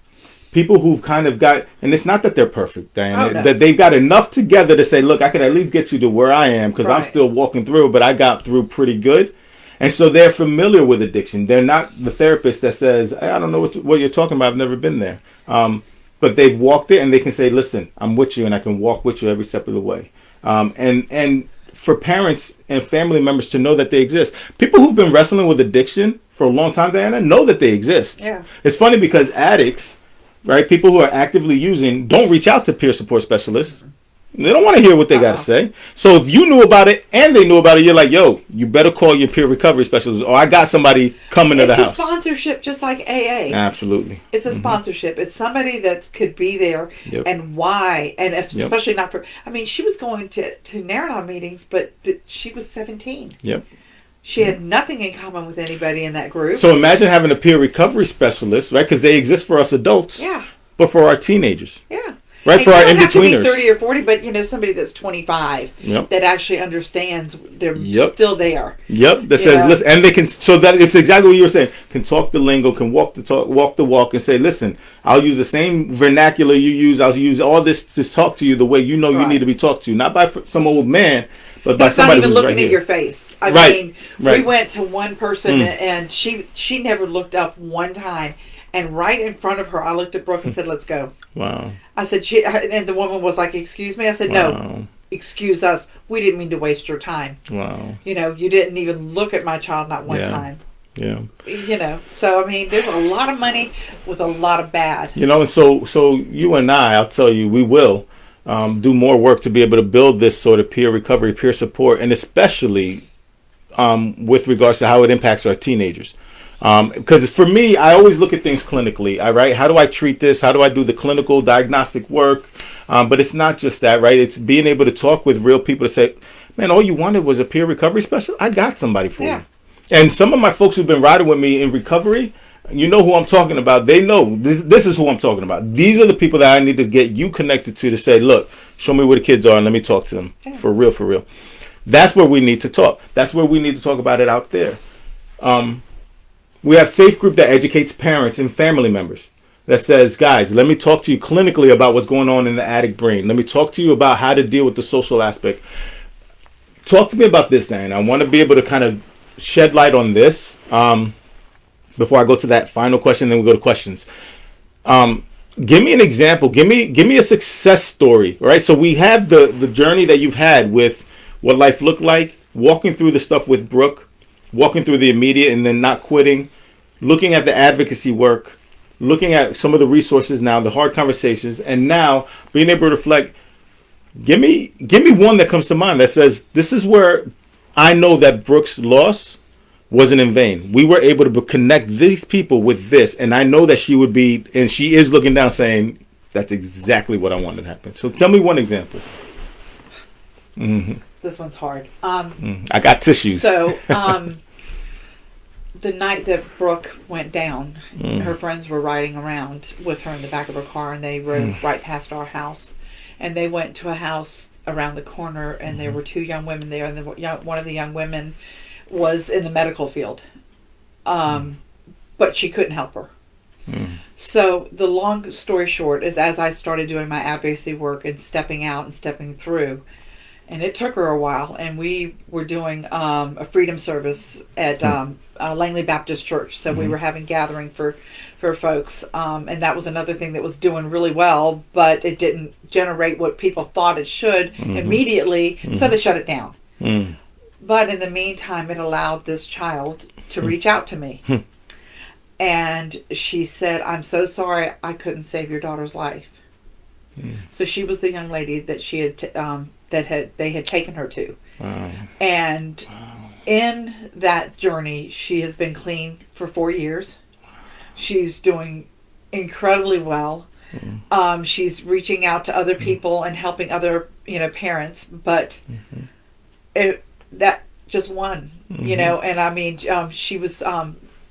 People who've kind of got, and it's not that they're perfect, Diana, that they've got enough together to say, look, I could at least get you to where I am, because I'm still walking through, but I got through pretty good. And so they're familiar with addiction. They're not the therapist that says, I don't know what you're talking about. I've never been there. But they've walked it, and they can say, listen, I'm with you, and I can walk with you every step of the way. And for parents and family members to know that they exist. People who've been wrestling with addiction for a long time, Diana, know that they exist. Yeah. It's funny because addicts, right, people who are actively using, don't reach out to peer support specialists. They don't want to hear what they got to say. So if you knew about it and they knew about it, you're like, yo, you better call your peer recovery specialist, or I got somebody coming to the house. It's a sponsorship, just like AA. Absolutely. It's a sponsorship. It's somebody that could be there, and why, and especially not for, I mean, she was going to Nar-Anon meetings, but she was 17. Yep. She had nothing in common with anybody in that group. So imagine having a peer recovery specialist, right? Because they exist for us adults. Yeah. But for our teenagers. Yeah. Right, and for our in-betweeners. You don't have to be 30 or 40, but, you know, somebody that's 25 that actually understands they're still there. Yep, that says, listen, and they can, so that it's exactly what you were saying, can talk the lingo, can walk the talk, walk the walk, and say, listen, I'll use the same vernacular you use, I'll use all this to talk to you the way you know you need to be talked to, not by some old man, but by somebody who's right here. Not even looking at your face. I mean, we went to one person, and she never looked up one time. And right in front of her, I looked at Brooke and said, let's go. Wow. I said, and the woman was like, excuse me? I said, no, excuse us. We didn't mean to waste your time. Wow. You know, you didn't even look at my child not one time. Yeah. You know, so, I mean, there's a lot of money with a lot of bad. You know, and so you and I'll tell you, we will do more work to be able to build this sort of peer recovery, peer support, and especially with regards to how it impacts our teenagers. Because for me, I always look at things clinically. Right? How do I treat this? How do I do the clinical diagnostic work? But it's not just that, right? It's being able to talk with real people to say, man, all you wanted was a peer recovery specialist. I got somebody for you. And some of my folks who've been riding with me in recovery, you know who I'm talking about. They know this is who I'm talking about. These are the people that I need to get you connected to say, look, show me where the kids are and let me talk to them. For real, for real. That's where we need to talk. That's where we need to talk about it out there. We have Safe Group that educates parents and family members. That says, guys, let me talk to you clinically about what's going on in the addict brain. Let me talk to you about how to deal with the social aspect. Talk to me about this, Diana. I want to be able to kind of shed light on this before I go to that final question. Then we go to questions. Give me an example. Give me a success story. Right. So we have the journey that you've had with what life looked like, walking through the stuff with Brooke, walking through the immediate and then not quitting, looking at the advocacy work, looking at some of the resources now, the hard conversations, and now being able to reflect. Give me one that comes to mind that says, this is where I know that Brooke's loss wasn't in vain. We were able to connect these people with this, and I know that she would be, and she is looking down saying, that's exactly what I wanted to happen. So tell me one example. This one's hard. I got tissues. So, the night that Brooke went down, her friends were riding around with her in the back of her car, and they rode right past our house. And they went to a house around the corner, and there were two young women there, and one of the young women was in the medical field. But she couldn't help her. So the long story short is, as I started doing my advocacy work and stepping out and stepping through, and it took her a while, and we were doing a freedom service at Langley Baptist Church. So we were having gathering for folks, and that was another thing that was doing really well, but it didn't generate what people thought it should immediately, so they shut it down. But in the meantime, it allowed this child to reach out to me. And she said, I'm so sorry I couldn't save your daughter's life. So she was the young lady that she had they had taken her to. Wow. And in that journey, she has been clean for 4 years. She's doing incredibly well. She's reaching out to other people and helping other, parents, but that just one, and I mean, she was,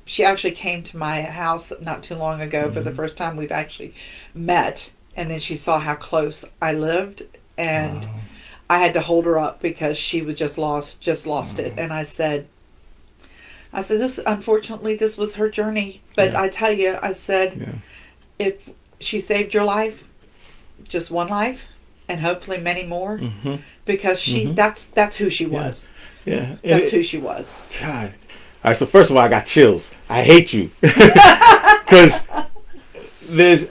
she actually came to my house not too long ago for the first time we've actually met. And then she saw how close I lived, and I had to hold her up because she was just lost it. And I said, this, unfortunately, this was her journey. But I tell you, I said, if she saved your life, just one life, and hopefully many more, because that's who she was. Yeah. That's who she was. God. All right, so first of all, I got chills. I hate you. Because there's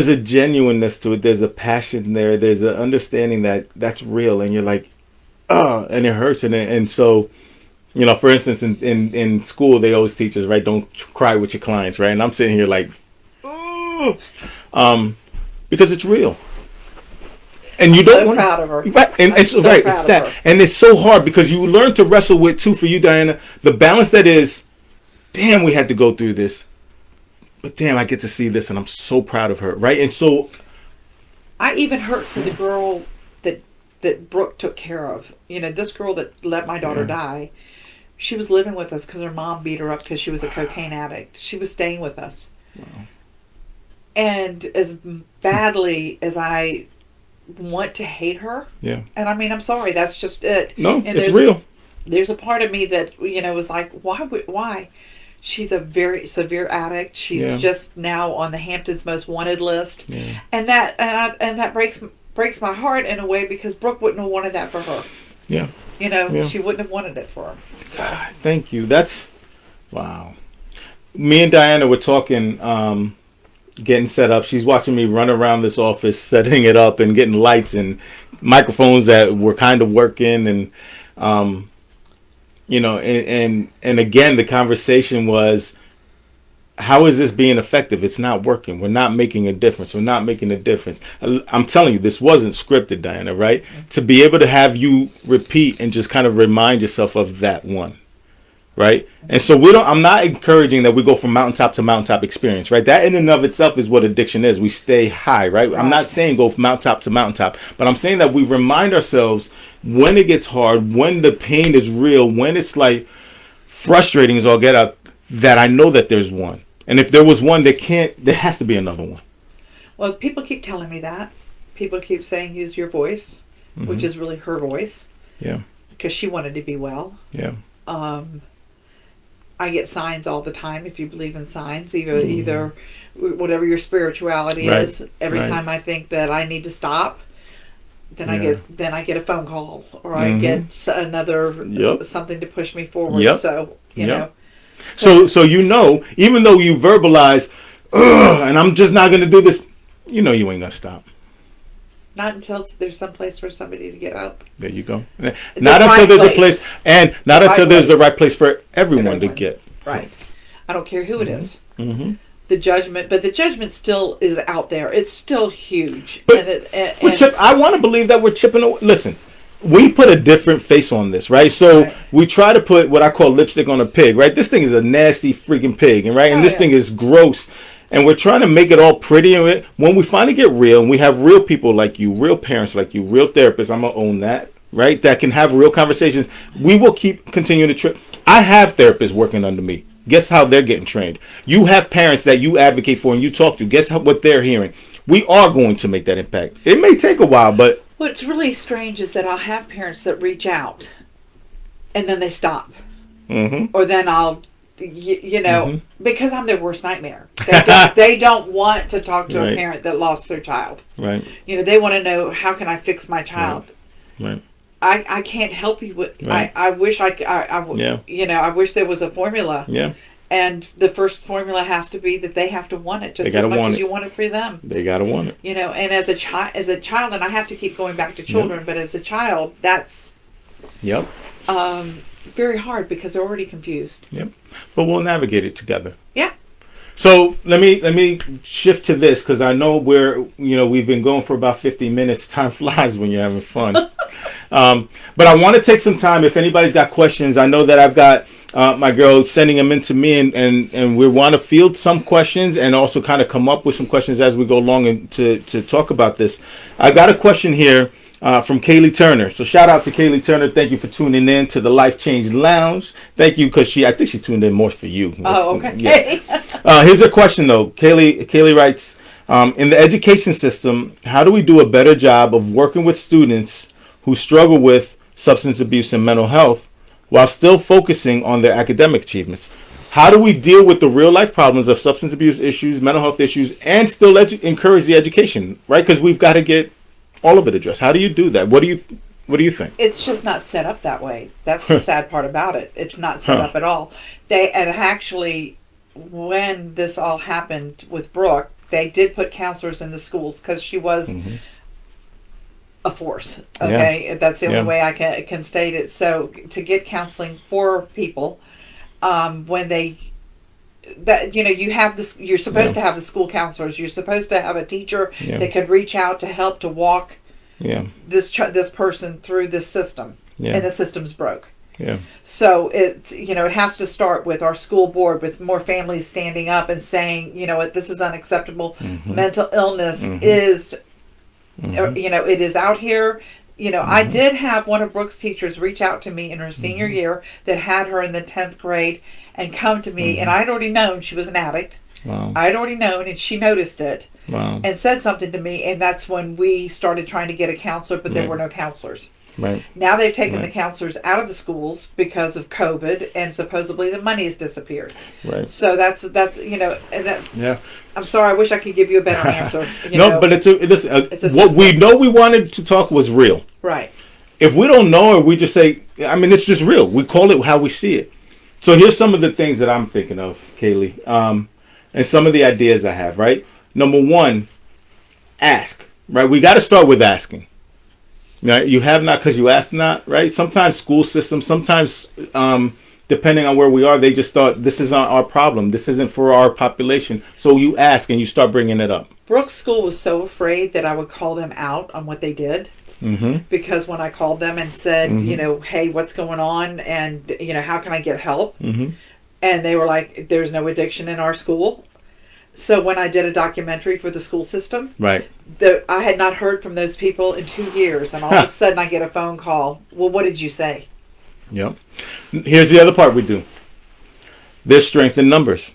a genuineness to it. There's a passion there. There's an understanding that that's real, and you're like, oh, and it hurts. And so, for instance, in school, they always teach us, right, don't cry with your clients, right? And I'm sitting here like, oh, because it's real. And you don't want proud of her. Right, and it's so right. Proud It's of that, her. and it's so hard because you learn to wrestle with too. For you, Diana, the balance that is, damn, we had to go through this, but damn, I get to see this, and I'm so proud of her, right? And so, I even hurt for the girl that Brooke took care of. This girl that let my daughter die. She was living with us because her mom beat her up because she was a cocaine addict. She was staying with us, and as badly as I want to hate her, and I mean, I'm sorry, that's just it. No, and it's real. There's a part of me that was like, why? She's a very severe addict. She's just now on the Hamptons Most Wanted list, and that breaks my heart in a way because Brooke wouldn't have wanted that for her. She wouldn't have wanted it for her. So. God, thank you. That's wow. Me and Diana were talking. Getting set up. She's watching me run around this office, setting it up and getting lights and microphones that were kind of working. And, and again, the conversation was, how is this being effective? It's not working. We're not making a difference. We're not making a difference. I'm telling you, this wasn't scripted, Diana, right? To be able to have you repeat and just kind of remind yourself of that one, right? And so I'm not encouraging that we go from mountaintop to mountaintop experience, right? That in and of itself is what addiction is. We stay high, right? I'm not saying go from mountaintop to mountaintop, but I'm saying that we remind ourselves when it gets hard, when the pain is real, when it's like frustrating as all get out, that I know that there's one. And if there was one, there has to be another one. Well, people keep telling me that. People keep saying use your voice, which is really her voice. Yeah. Because she wanted to be well. Yeah. I get signs all the time, if you believe in signs, either whatever your spirituality is. Every time I think that I need to stop, then I get a phone call, or I get another something to push me forward. So you know. So even though you verbalize, and I'm just not going to do this, you ain't going to stop. Not until there's some place for somebody to get up. There you go. Not until there's a place, and not until there's the right place for everyone to get. Right. I don't care who it is. The judgment still is out there. It's still huge. But I want to believe that we're chipping away. Listen. We put a different face on this, right? So we try to put what I call lipstick on a pig, right? This thing is a nasty freaking pig, and this thing is gross. And we're trying to make it all pretty. And when we finally get real, and we have real people like you, real parents like you, real therapists, I'm going to own that, right? That can have real conversations. We will continuing to trip. I have therapists working under me. Guess how they're getting trained? You have parents that you advocate for and you talk to. Guess what they're hearing? We are going to make that impact. It may take a while, but... What's really strange is that I'll have parents that reach out and then they stop. Or then I'll, because I'm their worst nightmare. They don't want to talk to a parent that lost their child. Right. They want to know, how can I fix my child? Right. I can't help you with, I wish I wish there was a formula. Yeah. And the first formula has to be that they have to want it just as much as you want it for them. They gotta want it. And as a child, and I have to keep going back to children, but as a child, that's very hard because they're already confused. Yep. But we'll navigate it together. Yeah. So let me shift to this, because I know we've been going for about 50 minutes. Time flies when you're having fun. But I want to take some time. If anybody's got questions, I know that I've got my girl sending them in to me, and we want to field some questions and also kind of come up with some questions as we go along and to talk about this. I got a question here from Kaylee Turner. So shout out to Kaylee Turner. Thank you for tuning in to the Life Change Lounge. Thank you, because I think she tuned in more for you. Oh, okay. Yeah. Here's a question though. Kaylee writes, in the education system, how do we do a better job of working with students who struggle with substance abuse and mental health while still focusing on their academic achievements? How do we deal with the real life problems of substance abuse issues, mental health issues, and still encourage the education, right? Because we've got to get all of it addressed. How do you do that? What do you think? It's just not set up that way. That's the sad part about it. It's not set up at all. And actually, when this all happened with Brooke, they did put counselors in the schools because she was a force. Okay, that's the only way I can state it. So to get counseling for people, when you have this, you're supposed to have the school counselors. You're supposed to have a teacher that could reach out to help to walk this person through this system, and the system's broke. Yeah. So it's it has to start with our school board, with more families standing up and saying, this is unacceptable. Mental illness is, it is out here. I did have one of Brooke's teachers reach out to me in her senior year that had her in the 10th grade and come to me, and I'd already known she was an addict. Wow. I'd already known, and she noticed it. Wow. And said something to me, and that's when we started trying to get a counselor, but there were no counselors. Right. Now they've taken the counselors out of the schools because of COVID, and supposedly the money has disappeared. Right. So that's and that. I'm sorry. I wish I could give you a better answer. But it's what we know we wanted to talk was real. Right. If we don't know, or we just say, it's just real. We call it how we see it. So here's some of the things that I'm thinking of, Kaylee, and some of the ideas I have. Right. Number one, ask. Right. We got to start with asking. Now, you have not because you ask not, right? Sometimes school systems, sometimes depending on where we are, they just thought this isn't our problem. This isn't for our population. So you ask and you start bringing it up. Brooks School was so afraid that I would call them out on what they did. Mm-hmm. Because when I called them and said, Mm-hmm. you know, hey, what's going on? And, you know, how can I get help? Mm-hmm. And they were like, there's no addiction in our school. So when I did a documentary for the school system, Right. I had not heard from those people in 2 years. And all of a sudden I get a phone call. Well, what did you say? Yep. Here's the other part we do. There's strength in numbers.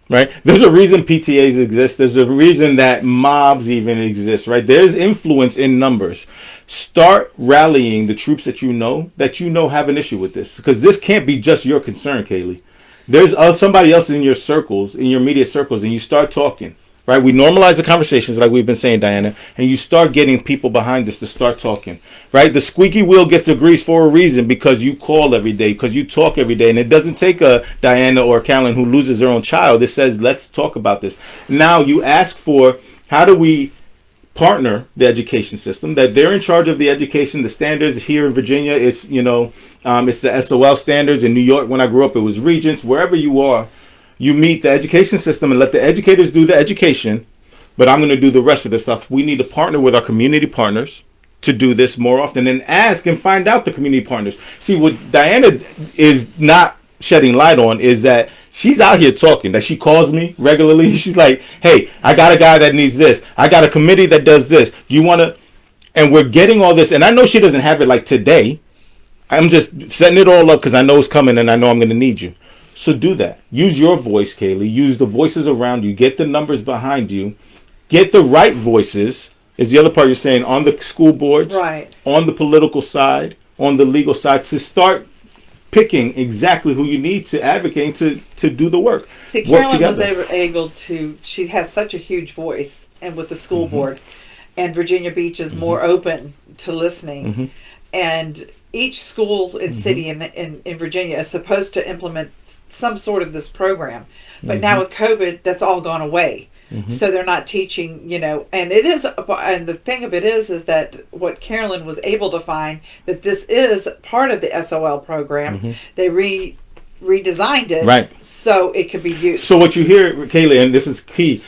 Right? There's a reason PTAs exist. There's a reason that mobs even exist, right? There's influence in numbers. Start rallying the troops that you know have an issue with this. Because this can't be just your concern, Kaylee. There's somebody else in your circles, in your immediate circles, and you start talking. Right? We normalize the conversations like we've been saying, Diana, and you start getting people behind us to start talking. Right? The squeaky wheel gets the grease for a reason, because you call every day, because you talk every day. And it doesn't take a Diana or Carolyn who loses their own child. It says, let's talk about this. Now you ask for, how do we partner the education system, that they're in charge of the education, the standards here in Virginia. It's, it's the SOL standards. In New York, when I grew up, it was Regents. Wherever you are, you meet the education system and let the educators do the education, but I'm going to do the rest of the stuff. We need to partner with our community partners to do this more often, and ask and find out the community partners. See, what Diana is not shedding light on is that she's out here talking, that she calls me regularly. She's like, hey, I got a guy that needs this. I got a committee that does this. You want to? And we're getting all this. And I know she doesn't have it like today. I'm just setting it all up because I know it's coming and I know I'm going to need you. So do that. Use your voice, Kaylee. Use the voices around you. Get the numbers behind you. Get the right voices, is the other part you're saying, on the school boards, right, on the political side, on the legal side, to start picking exactly who you need to advocate to do the work. See, Carolyn was able to, she has such a huge voice, and with the school Mm-hmm. board, and Virginia Beach is more open to listening. Mm-hmm. And each school and city in Virginia is supposed to implement some sort of this program. But now with COVID, that's all gone away. So they're not teaching, and it is, and the thing of it is that what Carolyn was able to find, that this is part of the SOL program. They redesigned it, right, so it could be used. So what you hear, Kayla, and this is key,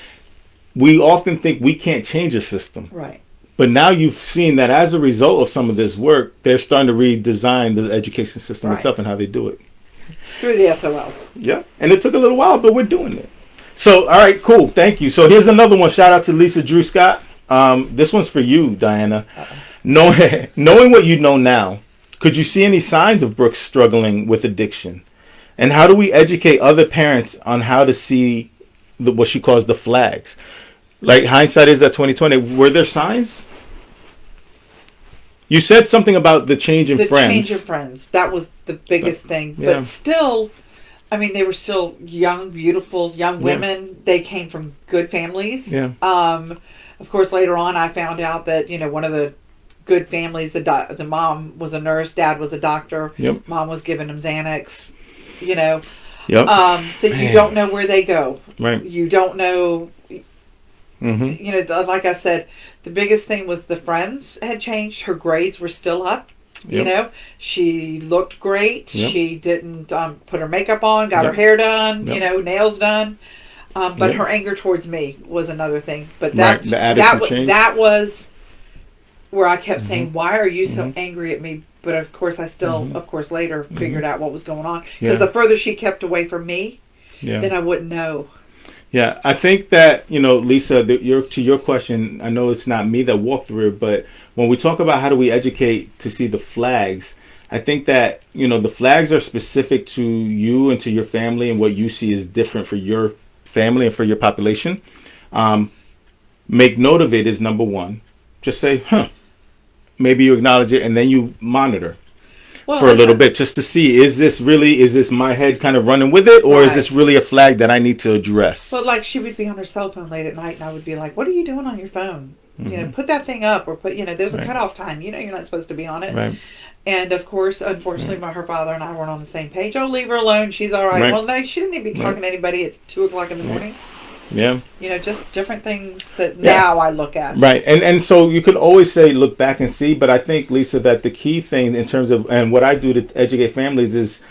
we often think we can't change a system. Right. But now you've seen that as a result of some of this work, they're starting to redesign the education system itself and how they do it. Through the SOLs. Yeah. And it took a little while, but we're doing it. So, all right, cool. Thank you. So here's another one. Shout out to Lisa Drew Scott. This one's for you, Diana. Knowing what you know now, could you see any signs of Brooks struggling with addiction? And how do we educate other parents on how to see what she calls the flags? Like, hindsight is at 2020. Were there signs? You said something about the change in friends. The change in friends. That was the biggest thing. Yeah. But still, I mean, they were still young, beautiful young women. Yeah. They came from good families. Yeah. Of course, later on, I found out that, one of the good families, the mom was a nurse, dad was a doctor. Yep. Mom was giving them Xanax, Yep. So you don't know where they go. Right. You don't know. Like I said, the biggest thing was the friends had changed. Her grades were still up. Yep. She looked great. Yep. She didn't put her makeup on, got her hair done, Yep. Nails done. But her anger towards me was another thing. But that was where I kept saying, why are you so angry at me? But of course, I still, later figured out what was going on. Because the further she kept away from me, then I wouldn't know. Yeah, I think that, Lisa, to your question, I know it's not me that walked through it, but when we talk about how do we educate to see the flags, I think that, the flags are specific to you and to your family, and what you see is different for your family and for your population. Make note of it is number one. Just say, maybe you acknowledge it, and then you monitor. For a little bit, just to see, is this my head kind of running with it, or is this really a flag that I need to address? Well, like, she would be on her cell phone late at night, and I would be like, what are you doing on your phone? Put that thing up, or there's a cutoff time. You're not supposed to be on it. Right. And, of course, unfortunately, her father and I weren't on the same page. Oh, leave her alone. She's all right. Well, no, she didn't even be talking to anybody at 2 o'clock in the morning. Yeah. Just different things that now I look at. Right. And so you could always say look back and see, but I think, Lisa, that the key thing in terms of, and what I do to educate families is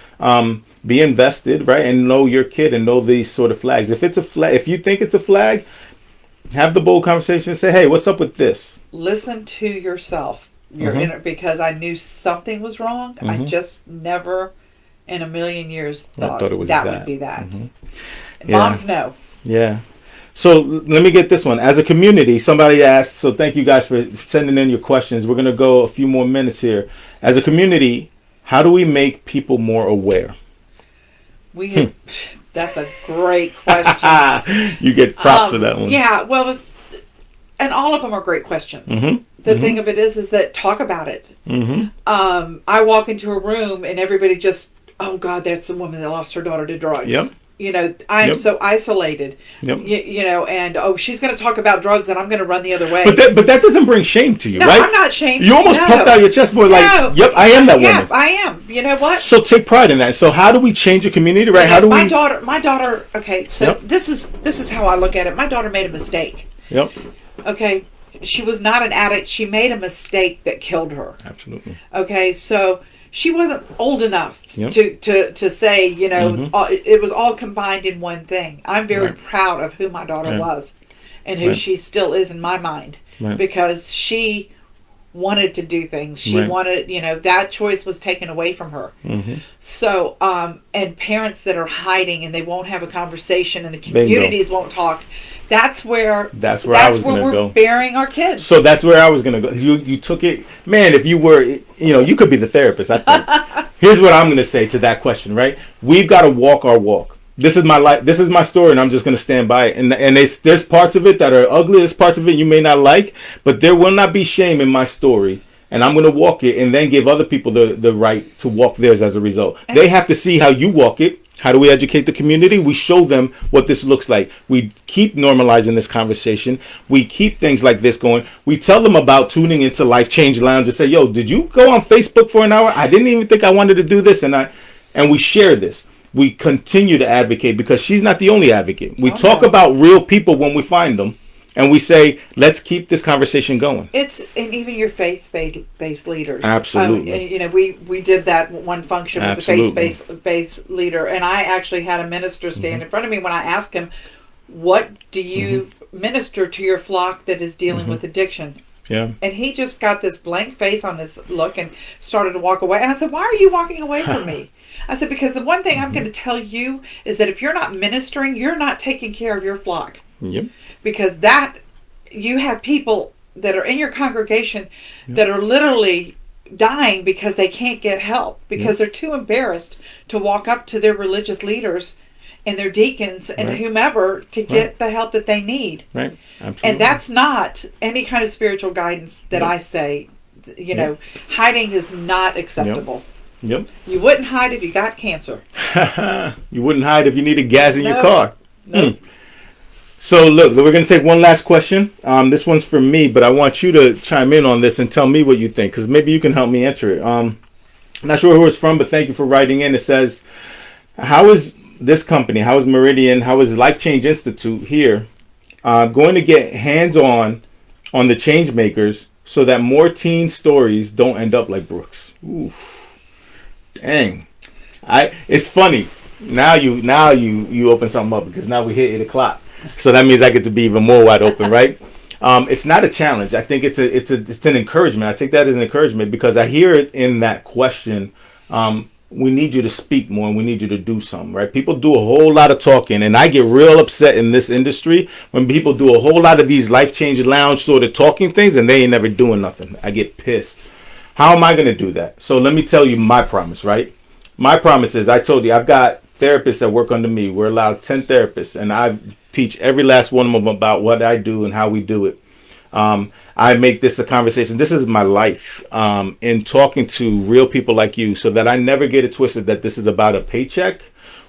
be invested, right? And know your kid and know these sort of flags. If it's a flag, if you think it's a flag, have the bold conversation and say, hey, what's up with this? Listen to yourself. Because I knew something was wrong. I just never in a million years thought it was that would be that. Moms know. Yeah. So let me get this one. As a community, somebody asked, so thank you guys for sending in your questions. We're going to go a few more minutes here. As a community, how do we make people more aware? That's a great question. You get props for that one. Yeah, well, and all of them are great questions. The thing of it is that talk about it. I walk into a room and everybody just, oh God, that's the woman that lost her daughter to drugs. Yep. I'm so isolated. Yep. And she's going to talk about drugs and I'm going to run the other way. But that doesn't bring shame to you, no, right? I'm not shamed. You almost puffed out your chest more like, yep, I am that woman. Yeah, I am. You know what? So take pride in that. So how do we change a community, right? How do my daughter, okay, so this is how I look at it. My daughter made a mistake. Yep. Okay. She was not an addict. She made a mistake that killed her. Absolutely. Okay, so she wasn't old enough Yep. to say, it was all combined in one thing. I'm very proud of who my daughter was and who she still is in my mind because she wanted to do things. She wanted, that choice was taken away from her. So, and parents that are hiding and they won't have a conversation and the communities won't talk. That's where we're burying our kids. So that's where I was going to go. You took it, man. If you were, you could be the therapist. I think. Here's what I'm going to say to that question. Right? We've got to walk our walk. This is my life. This is my story, and I'm just going to stand by it. And there's parts of it that are ugly. There's parts of it you may not like, but there will not be shame in my story. And I'm going to walk it, and then give other people the right to walk theirs as a result. They have to see how you walk it. How do we educate the community? We show them what this looks like. We keep normalizing this conversation. We keep things like this going. We tell them about tuning into Life Change Lounge and say, yo, did you go on Facebook for an hour? I didn't even think I wanted to do this. And we share this. We continue to advocate because she's not the only advocate. We talk about real people when we find them. And we say, let's keep this conversation going. And even your faith-based leaders. Absolutely. We did that one function with the faith-based leader, and I actually had a minister stand in front of me when I asked him, what do you minister to your flock that is dealing with addiction? Yeah. And he just got this blank face on his look and started to walk away. And I said, why are you walking away from me? I said, because the one thing I'm going to tell you is that if you're not ministering, you're not taking care of your flock. Yep. Because you have people that are in your congregation that are literally dying because they can't get help because they're too embarrassed to walk up to their religious leaders and their deacons and whomever to get the help that they need. Right. Absolutely. And that's not any kind of spiritual guidance that I say. Hiding is not acceptable. Yep. You wouldn't hide if you got cancer. You wouldn't hide if you needed gas in your car. No. So look, we're going to take one last question. This one's for me, but I want you to chime in on this and tell me what you think, because maybe you can help me answer it. I'm not sure who it's from, but thank you for writing in. It says, how is this company, how is Meridian, how is Life Change Institute here going to get hands-on on the change makers so that more teen stories don't end up like Brooks? Oof. Dang. It's funny. Now you open something up because now we hit 8 o'clock. So that means I get to be even more wide open, right? It's not a challenge. I think it's an encouragement. I take that as an encouragement because I hear it in that question. We need you to speak more and we need you to do something, right? People do a whole lot of talking, and I get real upset in this industry when people do a whole lot of these Life Change Lounge sort of talking things and they ain't never doing nothing. I get pissed. How am I going to do that? So let me tell you my promise, right? My promise is, I told you, I've got therapists that work under me. We're allowed 10 therapists, and I teach every last one of them about what I do and how we do it. I make this a conversation. This is my life in talking to real people like you so that I never get it twisted that this is about a paycheck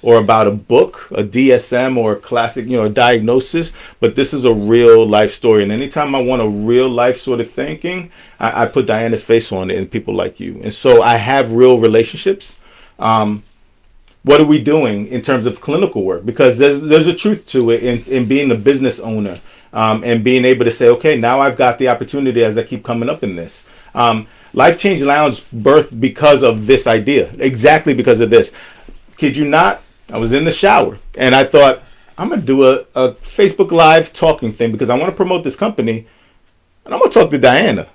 or about a book, a DSM or a classic, a diagnosis. But this is a real life story. And anytime I want a real life sort of thinking, I put Diana's face on it and people like you. And so I have real relationships. what are we doing in terms of clinical work? Because there's a truth to it in being a business owner, and being able to say, okay, now I've got the opportunity as I keep coming up in this. Life Change Lounge birthed because of this idea, exactly because of this. Kid you not, I was in the shower and I thought, I'm going to do a Facebook Live talking thing because I want to promote this company, and I'm going to talk to Diana.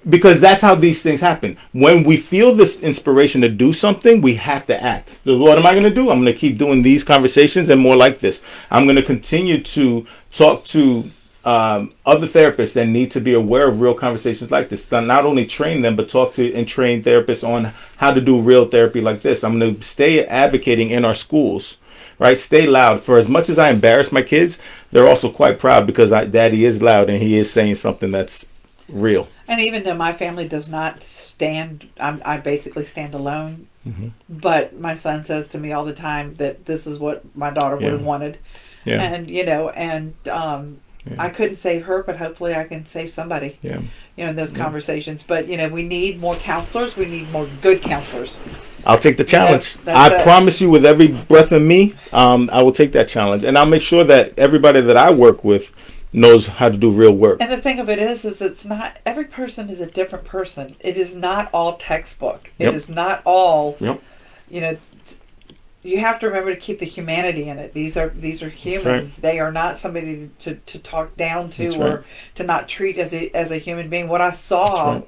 Because that's how these things happen. When we feel this inspiration to do something, we have to act. So what am I going to do? I'm going to keep doing these conversations and more like this. I'm going to continue to talk to other therapists that need to be aware of real conversations like this. Not only train them, but talk to and train therapists on how to do real therapy like this. I'm going to stay advocating in our schools. Right, stay loud. For as much as I embarrass my kids, they're also quite proud because Daddy is loud and he is saying something that's real. And even though my family does not stand, I basically stand alone. Mm-hmm. But my son says to me all the time that this is what my daughter would have wanted. Yeah. And I couldn't save her, but hopefully I can save somebody. Yeah. In those conversations. But we need more counselors. We need more good counselors. I'll take the challenge. I promise you, with every breath in me, I will take that challenge, and I'll make sure that everybody that I work with knows how to do real work. And the thing of it is it's not, every person is a different person. It is not all textbook. It is not all, you have to remember to keep the humanity in it. These are humans. Right. They are not somebody to talk down to or to not treat as a human being. What I saw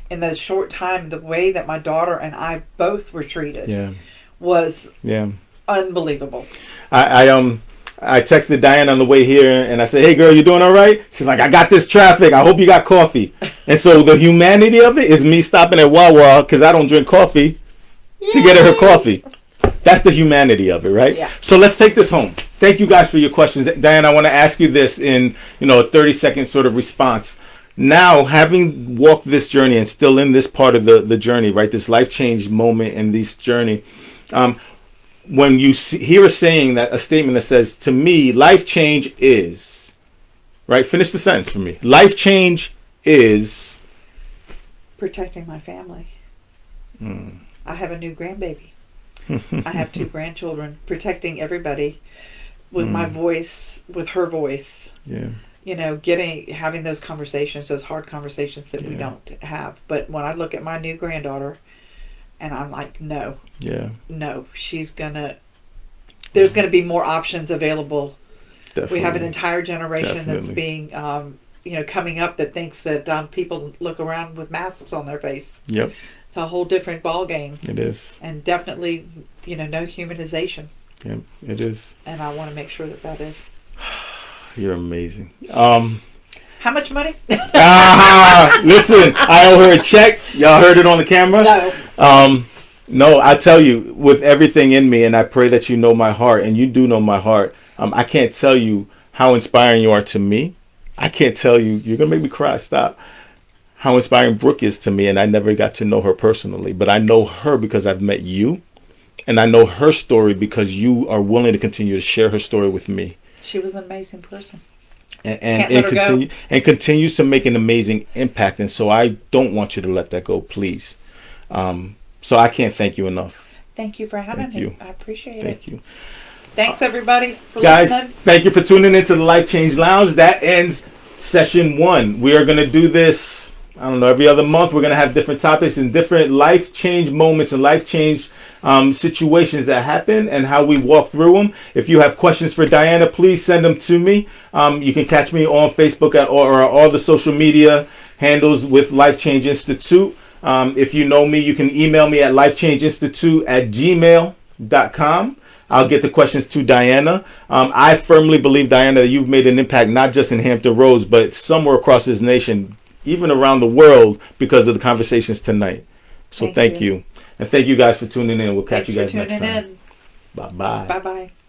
in the short time, the way that my daughter and I both were treated was unbelievable. I texted Diane on the way here and I said, hey girl, you doing all right? She's like, I got this traffic. I hope you got coffee. And so the humanity of it is me stopping at Wawa because I don't drink coffee to get her coffee. That's the humanity of it, right? Yeah. So let's take this home. Thank you guys for your questions. Diane, I want to ask you this in a 30-second sort of response. Now, having walked this journey and still in this part of the journey, right, this life change moment in this journey, when you hear a statement that says, to me, life change is, right, finish the sentence for me. Life change is protecting my family. I have a new grandbaby. I have 2 grandchildren. Protecting everybody with my voice, with her voice. Yeah. Having those conversations, those hard conversations that we don't have. But when I look at my new granddaughter, and I'm like, no, there's gonna be more options available. Definitely. We have an entire generation that's being, coming up that thinks that people look around with masks on their face. Yep. It's a whole different ball game. It is. And definitely, no humanization. Yep, it is. And I want to make sure that is. You're amazing. How much money? Listen, I owe her a check. Y'all heard it on the camera? No. No, I tell you, with everything in me, and I pray that you know my heart, and you do know my heart, I can't tell you how inspiring you are to me. I can't tell you, you're going to make me cry, stop, how inspiring Brooke is to me, and I never got to know her personally, but I know her because I've met you, and I know her story because you are willing to continue to share her story with me. She was an amazing person. And continues to make an amazing impact. And so I don't want you to let that go, please. So I can't thank you enough. Thank you for having me. I appreciate it. Thank you. Thanks, everybody, for listening. Guys, thank you for tuning into the Life Change Lounge. That ends session 1. We are going to do this, I don't know, every other month. We're going to have different topics and different life change moments and life change situations that happen and how we walk through them. If you have questions for Diana, please send them to me. You can catch me on Facebook or all the social media handles with Life Change Institute. If you know me, you can email me at lifechangeinstitute@gmail.com. I'll get the questions to Diana. I firmly believe, Diana, that you've made an impact not just in Hampton Roads, but somewhere across this nation, even around the world, because of the conversations tonight. So thank you. And thank you guys for tuning in. We'll catch you guys next time. Bye-bye. Bye-bye.